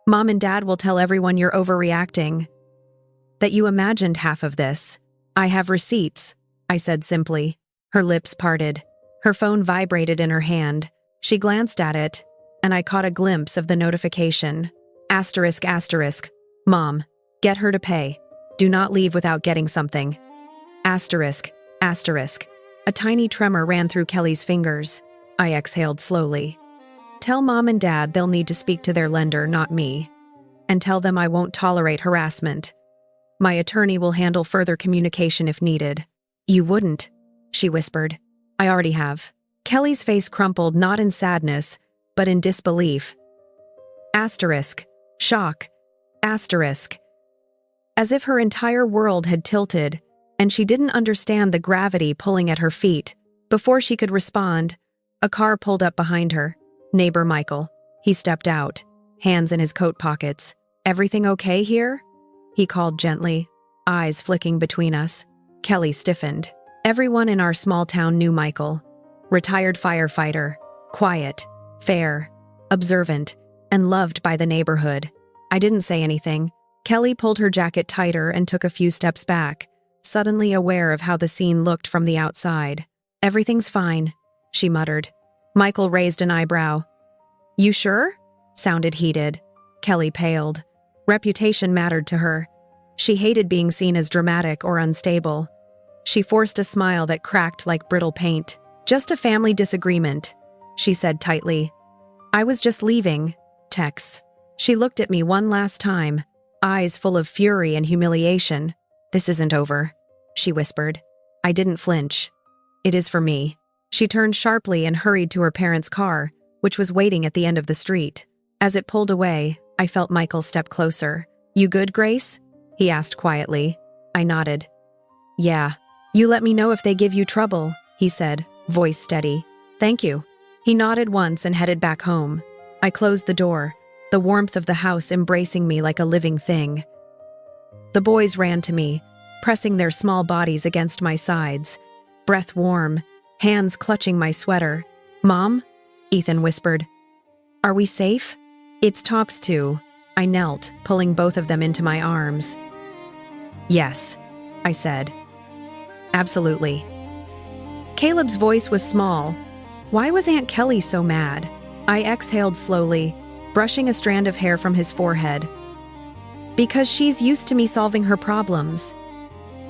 Mom and Dad will tell everyone you're overreacting. That you imagined half of this." "I have receipts," I said simply. Her lips parted. Her phone vibrated in her hand. She glanced at it, and I caught a glimpse of the notification. ***. Mom, get her to pay. Do not leave without getting something. ***. A tiny tremor ran through Kelly's fingers. I exhaled slowly. "Tell Mom and Dad they'll need to speak to their lender, not me. And tell them I won't tolerate harassment. My attorney will handle further communication if needed." "You wouldn't," she whispered. "I already have." Kelly's face crumpled, not in sadness, but in disbelief. Shock. As if her entire world had tilted, and she didn't understand the gravity pulling at her feet. Before she could respond, a car pulled up behind her. Neighbor Michael. He stepped out, hands in his coat pockets. "Everything okay here?" he called gently, eyes flicking between us. Kelly stiffened. Everyone in our small town knew Michael. Retired firefighter, quiet, fair, observant, and loved by the neighborhood. I didn't say anything. Kelly pulled her jacket tighter and took a few steps back, suddenly aware of how the scene looked from the outside. "Everything's fine," she muttered. Michael raised an eyebrow. "You sure?" Sounded heated. Kelly paled. Reputation mattered to her. She hated being seen as dramatic or unstable. She forced a smile that cracked like brittle paint. "Just a family disagreement," she said tightly. "I was just leaving." Tex. She looked at me one last time, eyes full of fury and humiliation. "This isn't over," she whispered. I didn't flinch. "It is for me." She turned sharply and hurried to her parents' car, which was waiting at the end of the street. As it pulled away, I felt Michael step closer. "You good, Grace?" he asked quietly. I nodded. Yeah. You let me know if they give you trouble, he said, voice steady. Thank you. He nodded once and headed back home. I closed the door, the warmth of the house embracing me like a living thing. The boys ran to me, pressing their small bodies against my sides, breath warm, hands clutching my sweater. Mom? Ethan whispered. Are we safe? It's Tops too. I knelt, pulling both of them into my arms. Yes, I said. Absolutely. Caleb's voice was small. Why was Aunt Kelly so mad? I exhaled slowly, brushing a strand of hair from his forehead. Because she's used to me solving her problems.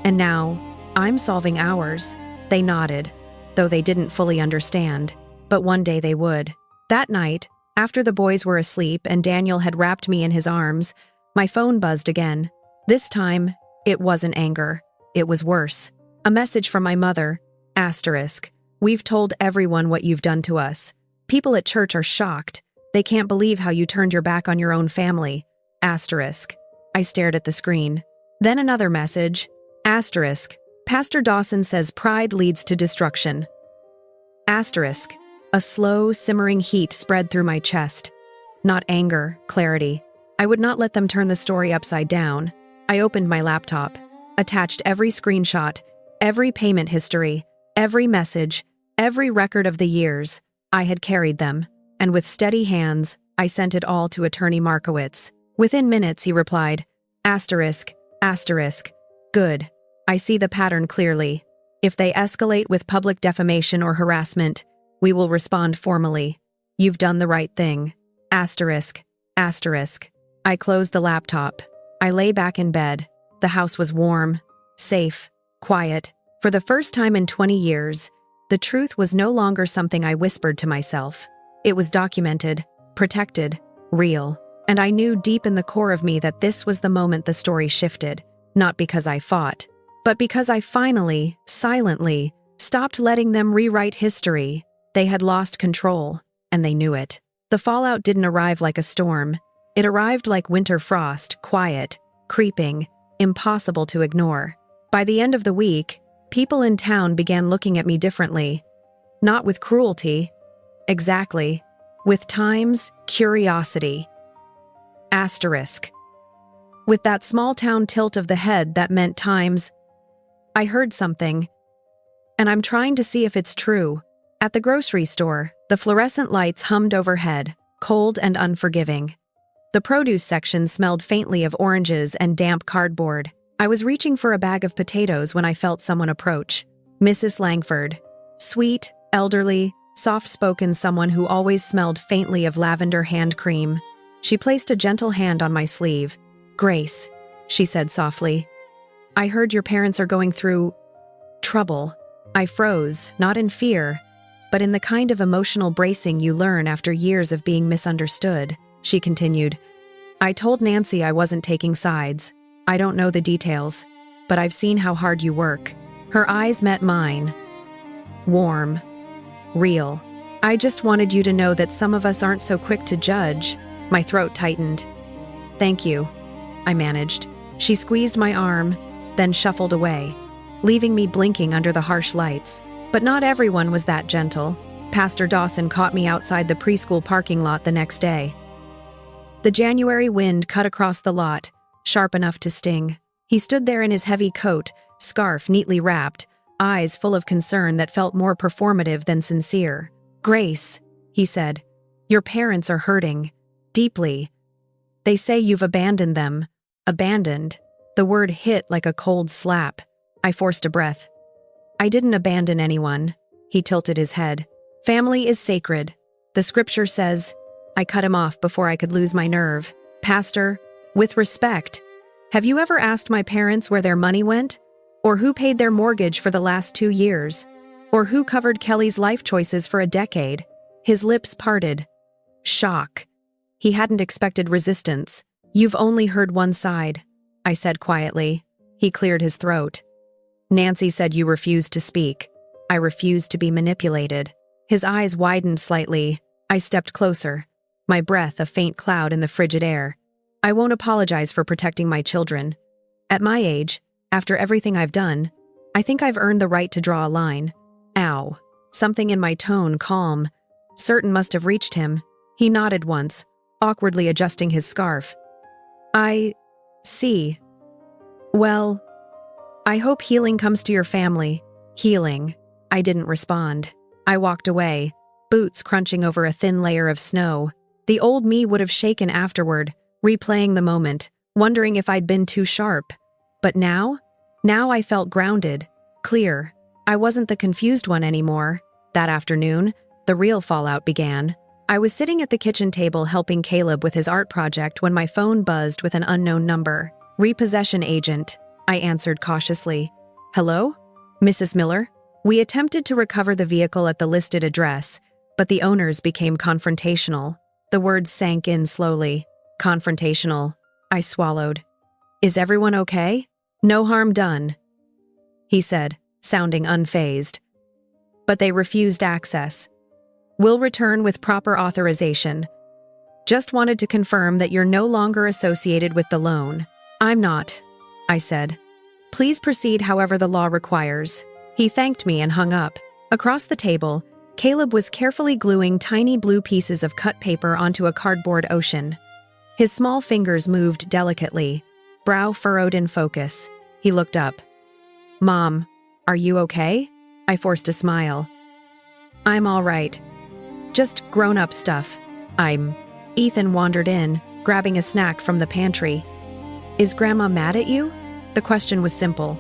And now, I'm solving ours. They nodded, though they didn't fully understand. But one day they would. That night, after the boys were asleep and Daniel had wrapped me in his arms, my phone buzzed again. This time, it wasn't anger. It was worse. A message from my mother. Asterisk. We've told everyone what you've done to us. People at church are shocked. They can't believe how you turned your back on your own family. Asterisk. I stared at the screen. Then another message. Asterisk. Pastor Dawson says pride leads to destruction. Asterisk. A slow, simmering heat spread through my chest. Not anger, clarity. I would not let them turn the story upside down. I opened my laptop, attached every screenshot, every payment history, every message, every record of the years. I had carried them, and with steady hands, I sent it all to Attorney Markowitz. Within minutes, he replied, asterisk, asterisk. Good. I see the pattern clearly. If they escalate with public defamation or harassment, we will respond formally. You've done the right thing. Asterisk, asterisk. I closed the laptop. I lay back in bed. The house was warm, safe, quiet. For the first time in 20 years, the truth was no longer something I whispered to myself. It was documented, protected, real. And I knew deep in the core of me that this was the moment the story shifted, not because I fought, but because I finally, silently, stopped letting them rewrite history. They had lost control, and they knew it. The fallout didn't arrive like a storm. It arrived like winter frost, quiet, creeping, impossible to ignore. By the end of the week, people in town began looking at me differently. Not with cruelty. Exactly. With time's curiosity. Asterisk. With that small-town tilt of the head that meant times. I heard something, and I'm trying to see if it's true. At the grocery store, the fluorescent lights hummed overhead, cold and unforgiving. The produce section smelled faintly of oranges and damp cardboard. I was reaching for a bag of potatoes when I felt someone approach. Mrs. Langford. Sweet, elderly, soft-spoken someone who always smelled faintly of lavender hand cream. She placed a gentle hand on my sleeve. Grace, she said softly. I heard your parents are going through trouble. I froze, not in fear, but in the kind of emotional bracing you learn after years of being misunderstood. She continued, I told Nancy I wasn't taking sides. I don't know the details, but I've seen how hard you work. Her eyes met mine. Warm. Real. I just wanted you to know that some of us aren't so quick to judge. My throat tightened. Thank you, I managed. She squeezed my arm, then shuffled away, leaving me blinking under the harsh lights. But not everyone was that gentle. Pastor Dawson caught me outside the preschool parking lot the next day. The January wind cut across the lot, sharp enough to sting. He stood there in his heavy coat, scarf neatly wrapped, eyes full of concern that felt more performative than sincere. Grace, he said, your parents are hurting. Deeply. They say you've abandoned them. Abandoned. The word hit like a cold slap. I forced a breath. I didn't abandon anyone. He tilted his head. Family is sacred. The scripture says. I cut him off before I could lose my nerve. Pastor, with respect, have you ever asked my parents where their money went? Or who paid their mortgage for the last 2 years? Or who covered Kelly's life choices for a decade? His lips parted. Shock. He hadn't expected resistance. You've only heard one side, I said quietly. He cleared his throat. Nancy said you refused to speak. I refused to be manipulated. His eyes widened slightly. I stepped closer, my breath a faint cloud in the frigid air. I won't apologize for protecting my children. At my age, after everything I've done, I think I've earned the right to draw a line. Ow. Something in my tone, calm, certain must have reached him. He nodded once, awkwardly adjusting his scarf. I see. Well, I hope healing comes to your family. Healing. I didn't respond. I walked away, boots crunching over a thin layer of snow. The old me would have shaken afterward, replaying the moment, wondering if I'd been too sharp. But now I felt grounded, clear. I wasn't the confused one anymore. That afternoon, the real fallout began. I was sitting at the kitchen table helping Caleb with his art project when my phone buzzed with an unknown number. Repossession agent, I answered cautiously. Hello? Mrs. Miller? We attempted to recover the vehicle at the listed address, but the owners became confrontational. The words sank in slowly. Confrontational. I swallowed. Is everyone okay? No harm done, he said, sounding unfazed. But they refused access. We'll return with proper authorization. Just wanted to confirm that you're no longer associated with the loan. I'm not, I said. Please proceed however the law requires. He thanked me and hung up. Across the table, Caleb was carefully gluing tiny blue pieces of cut paper onto a cardboard ocean. His small fingers moved delicately, brow furrowed in focus. He looked up. Mom, are you okay? I forced a smile. I'm all right. Just grown-up stuff. Ethan wandered in, grabbing a snack from the pantry. Is Grandma mad at you? The question was simple.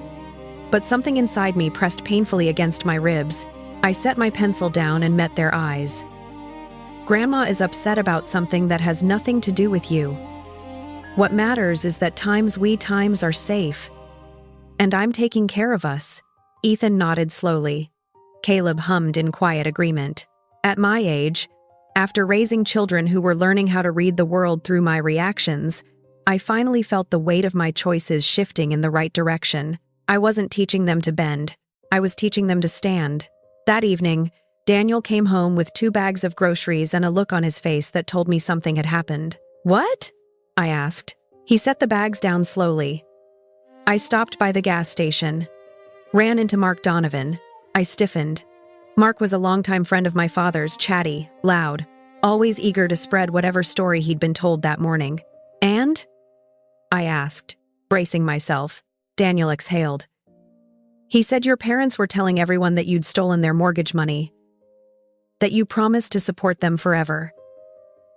But something inside me pressed painfully against my ribs. I set my pencil down and met their eyes. Grandma is upset about something that has nothing to do with you. What matters is that times are safe. And I'm taking care of us. Ethan nodded slowly. Caleb hummed in quiet agreement. At my age, after raising children who were learning how to read the world through my reactions, I finally felt the weight of my choices shifting in the right direction. I wasn't teaching them to bend. I was teaching them to stand. That evening, Daniel came home with 2 bags of groceries and a look on his face that told me something had happened. What? I asked. He set the bags down slowly. I stopped by the gas station. Ran into Mark Donovan. I stiffened. Mark was a longtime friend of my father's, chatty, loud, always eager to spread whatever story he'd been told that morning. And? I asked, bracing myself. Daniel exhaled. He said your parents were telling everyone that you'd stolen their mortgage money. That you promised to support them forever.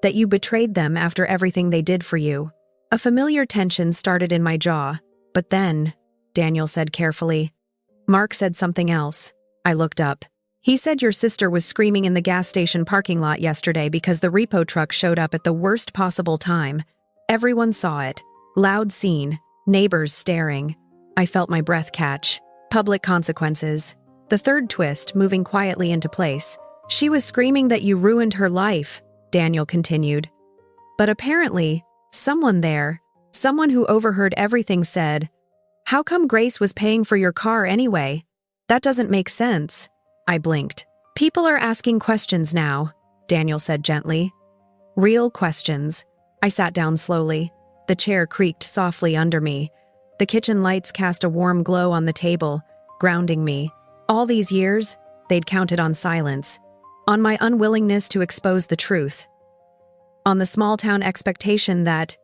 That you betrayed them after everything they did for you. A familiar tension started in my jaw. But then, Daniel said carefully, Mark said something else. I looked up. He said your sister was screaming in the gas station parking lot yesterday because the repo truck showed up at the worst possible time. Everyone saw it. Loud scene. Neighbors staring. I felt my breath catch. Public consequences. The third twist, moving quietly into place. She was screaming that you ruined her life, Daniel continued. But apparently, someone there, someone who overheard everything said, "How come Grace was paying for your car anyway? That doesn't make sense." I blinked. People are asking questions now, Daniel said gently. Real questions. I sat down slowly. The chair creaked softly under me. The kitchen lights cast a warm glow on the table, grounding me. All these years, they'd counted on silence. On my unwillingness to expose the truth. On the small-town expectation that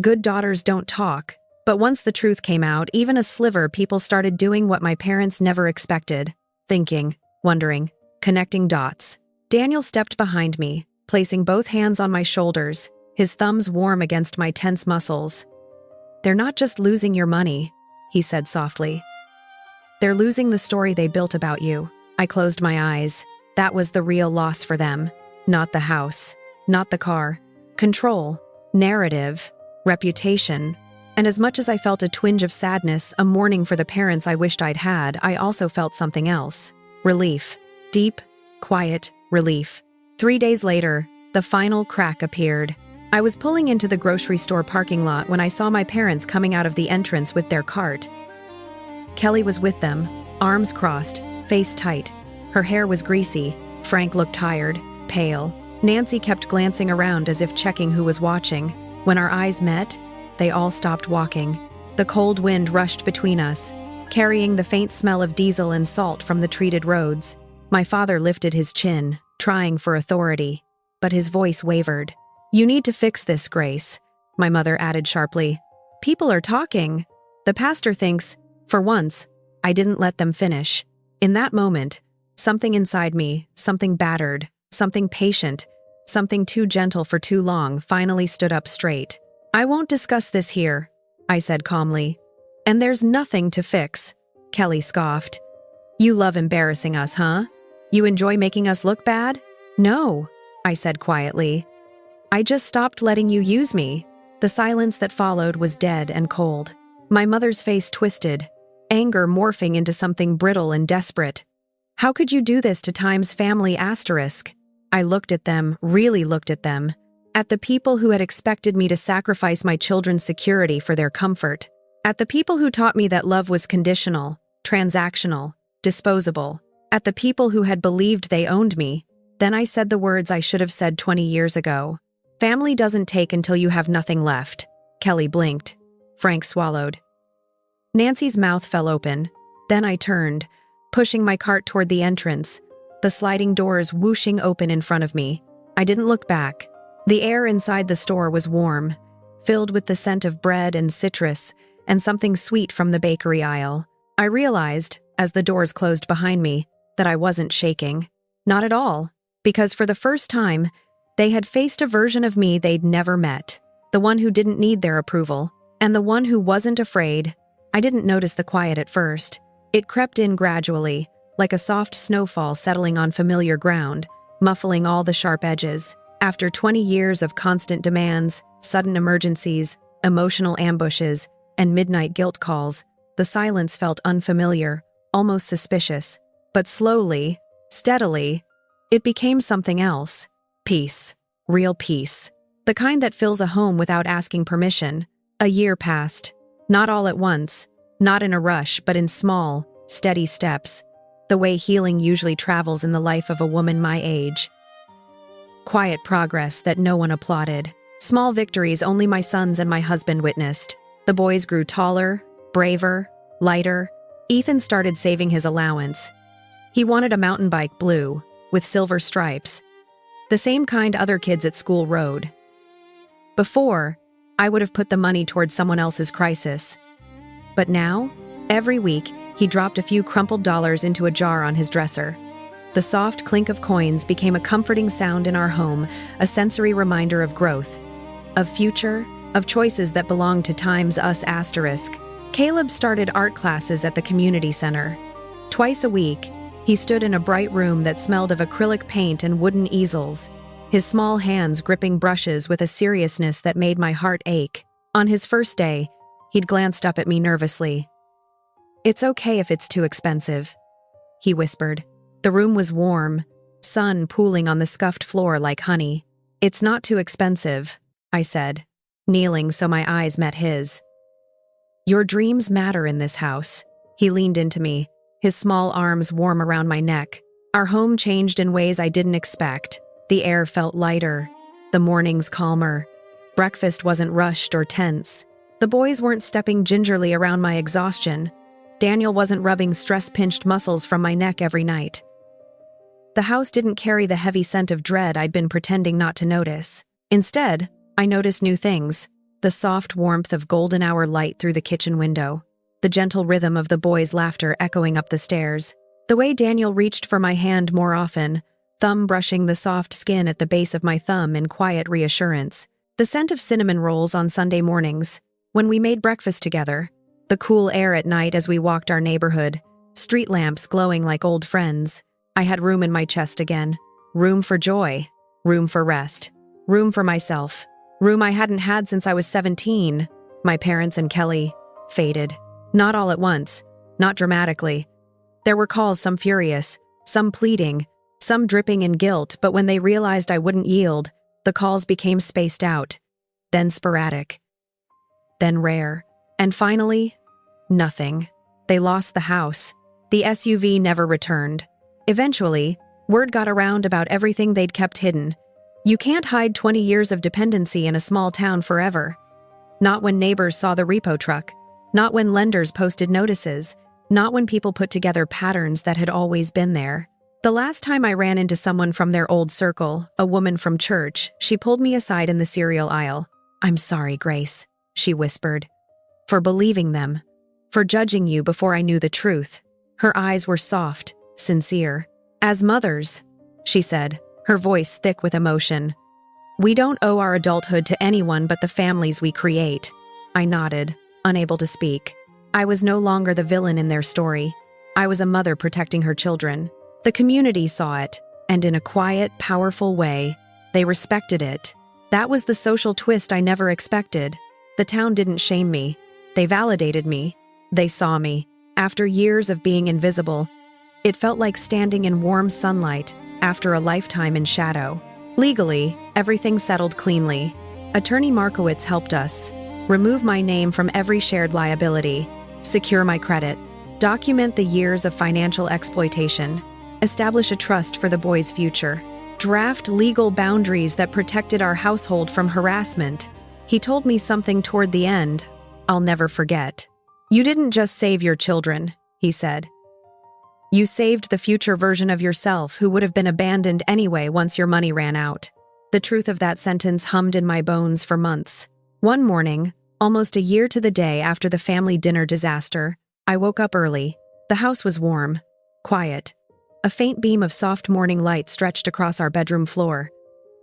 good daughters don't talk. But once the truth came out, even a sliver, people started doing what my parents never expected. Thinking, wondering, connecting dots. Daniel stepped behind me, placing both hands on my shoulders, his thumbs warm against my tense muscles. They're not just losing your money, he said softly. They're losing the story they built about you. I closed my eyes. That was the real loss for them. Not the house, not the car. Control, narrative, reputation. And as much as I felt a twinge of sadness, a mourning for the parents I wished I'd had, I also felt something else. Relief. Deep, quiet relief. 3 days later, the final crack appeared. I was pulling into the grocery store parking lot when I saw my parents coming out of the entrance with their cart. Kelly was with them, arms crossed, face tight. Her hair was greasy. Frank looked tired, pale. Nancy kept glancing around as if checking who was watching. When our eyes met, they all stopped walking. The cold wind rushed between us, carrying the faint smell of diesel and salt from the treated roads. My father lifted his chin, trying for authority, but his voice wavered. "You need to fix this, Grace," my mother added sharply. "People are talking. The pastor thinks." For once, I didn't let them finish. In that moment, something inside me, something battered, something patient, something too gentle for too long, finally stood up straight. "I won't discuss this here," I said calmly. "And there's nothing to fix," Kelly scoffed. "You love embarrassing us, huh? You enjoy making us look bad?" "No," I said quietly. "I just stopped letting you use me." The silence that followed was dead and cold. My mother's face twisted, anger morphing into something brittle and desperate. "How could you do this to Time's family asterisk?" I looked at them, really looked at them, at the people who had expected me to sacrifice my children's security for their comfort, at the people who taught me that love was conditional, transactional, disposable, at the people who had believed they owned me. Then I said the words I should have said 20 years ago. "Family doesn't take until you have nothing left." Kelly blinked. Frank swallowed. Nancy's mouth fell open. Then I turned, pushing my cart toward the entrance, the sliding doors whooshing open in front of me. I didn't look back. The air inside the store was warm, filled with the scent of bread and citrus, and something sweet from the bakery aisle. I realized, as the doors closed behind me, that I wasn't shaking. Not at all, because for the first time, they had faced a version of me they'd never met, the one who didn't need their approval, and the one who wasn't afraid. I didn't notice the quiet at first. It crept in gradually, like a soft snowfall settling on familiar ground, muffling all the sharp edges. After 20 years of constant demands, sudden emergencies, emotional ambushes, and midnight guilt calls, the silence felt unfamiliar, almost suspicious. But slowly, steadily, it became something else. Peace. Real peace. The kind that fills a home without asking permission. A year passed. Not all at once. Not in a rush, but in small, steady steps. The way healing usually travels in the life of a woman my age. Quiet progress that no one applauded. Small victories only my sons and my husband witnessed. The boys grew taller, braver, lighter. Ethan started saving his allowance. He wanted a mountain bike blue, with silver stripes. The same kind other kids at school rode. Before, I would have put the money towards someone else's crisis. But now, every week, he dropped a few crumpled dollars into a jar on his dresser. The soft clink of coins became a comforting sound in our home, a sensory reminder of growth, of future, of choices that belong to Time's us asterisk. Caleb started art classes at the community center. Twice a week, he stood in a bright room that smelled of acrylic paint and wooden easels, his small hands gripping brushes with a seriousness that made my heart ache. On his first day, he'd glanced up at me nervously. "It's okay if it's too expensive," he whispered. The room was warm, sun pooling on the scuffed floor like honey. "It's not too expensive," I said, kneeling so my eyes met his. "Your dreams matter in this house." He leaned into me, his small arms warm around my neck. Our home changed in ways I didn't expect. The air felt lighter, the mornings calmer. Breakfast wasn't rushed or tense. The boys weren't stepping gingerly around my exhaustion. Daniel wasn't rubbing stress-pinched muscles from my neck every night. The house didn't carry the heavy scent of dread I'd been pretending not to notice. Instead, I noticed new things. The soft warmth of golden hour light through the kitchen window. The gentle rhythm of the boys' laughter echoing up the stairs. The way Daniel reached for my hand more often, thumb brushing the soft skin at the base of my thumb in quiet reassurance. The scent of cinnamon rolls on Sunday mornings, when we made breakfast together. The cool air at night as we walked our neighborhood. Street lamps glowing like old friends. I had room in my chest again. Room for joy. Room for rest. Room for myself. Room I hadn't had since I was 17. My parents and Kelly faded. Not all at once. Not dramatically. There were calls, some furious, some pleading, some dripping in guilt, but when they realized I wouldn't yield, the calls became spaced out. Then sporadic. Then rare. And finally, nothing. They lost the house. The SUV never returned. Eventually, word got around about everything they'd kept hidden. You can't hide 20 years of dependency in a small town forever. Not when neighbors saw the repo truck. Not when lenders posted notices. Not when people put together patterns that had always been there. The last time I ran into someone from their old circle, a woman from church, she pulled me aside in the cereal aisle. "I'm sorry, Grace," she whispered. "For believing them. For judging you before I knew the truth." Her eyes were soft, sincere. "As mothers," she said, her voice thick with emotion, "we don't owe our adulthood to anyone but the families we create." I nodded, unable to speak. I was no longer the villain in their story. I was a mother protecting her children. The community saw it, and in a quiet, powerful way, they respected it. That was the social twist I never expected. The town didn't shame me. They validated me. They saw me. After years of being invisible, it felt like standing in warm sunlight after a lifetime in shadow. Legally, everything settled cleanly. Attorney Markowitz helped us remove my name from every shared liability, secure my credit, document the years of financial exploitation, establish a trust for the boys' future, draft legal boundaries that protected our household from harassment. He told me something toward the end I'll never forget. "You didn't just save your children," he said. "You saved the future version of yourself who would have been abandoned anyway once your money ran out." The truth of that sentence hummed in my bones for months. One morning, almost a year to the day after the family dinner disaster, I woke up early. The house was warm, quiet. A faint beam of soft morning light stretched across our bedroom floor.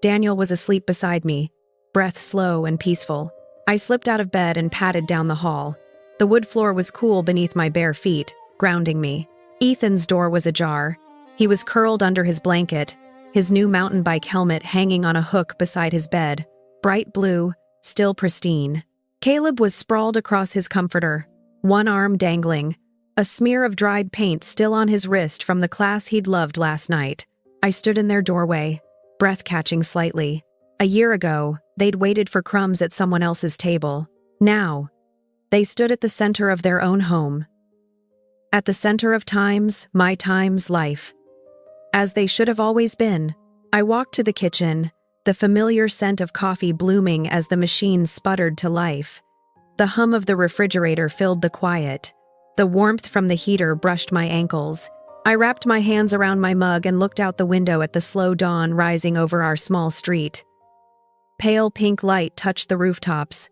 Daniel was asleep beside me, breath slow and peaceful. I slipped out of bed and padded down the hall. The wood floor was cool beneath my bare feet, grounding me. Ethan's door was ajar. He was curled under his blanket, his new mountain bike helmet hanging on a hook beside his bed, bright blue, still pristine. Caleb was sprawled across his comforter, one arm dangling, a smear of dried paint still on his wrist from the class he'd loved last night. I stood in their doorway, breath catching slightly. A year ago, they'd waited for crumbs at someone else's table. Now, they stood at the center of their own home. At the center of my time's life. As they should have always been. I walked to the kitchen, the familiar scent of coffee blooming as the machine sputtered to life. The hum of the refrigerator filled the quiet. The warmth from the heater brushed my ankles. I wrapped my hands around my mug and looked out the window at the slow dawn rising over our small street. Pale pink light touched the rooftops.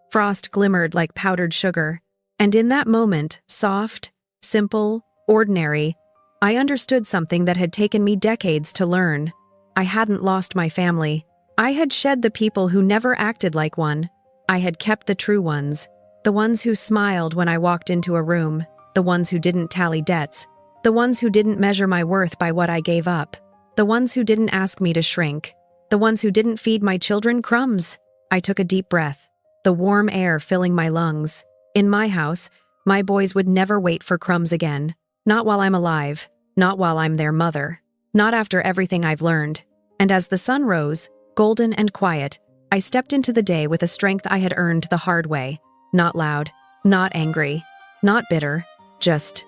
Frost glimmered like powdered sugar. And in that moment, soft, simple, ordinary, I understood something that had taken me decades to learn. I hadn't lost my family. I had shed the people who never acted like one. I had kept the true ones. The ones who smiled when I walked into a room. The ones who didn't tally debts. The ones who didn't measure my worth by what I gave up. The ones who didn't ask me to shrink. The ones who didn't feed my children crumbs. I took a deep breath, the warm air filling my lungs. In my house, my boys would never wait for crumbs again. Not while I'm alive. Not while I'm their mother. Not after everything I've learned. And as the sun rose, golden and quiet, I stepped into the day with a strength I had earned the hard way. Not loud, not angry, not bitter, just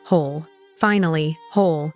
whole. Finally, whole.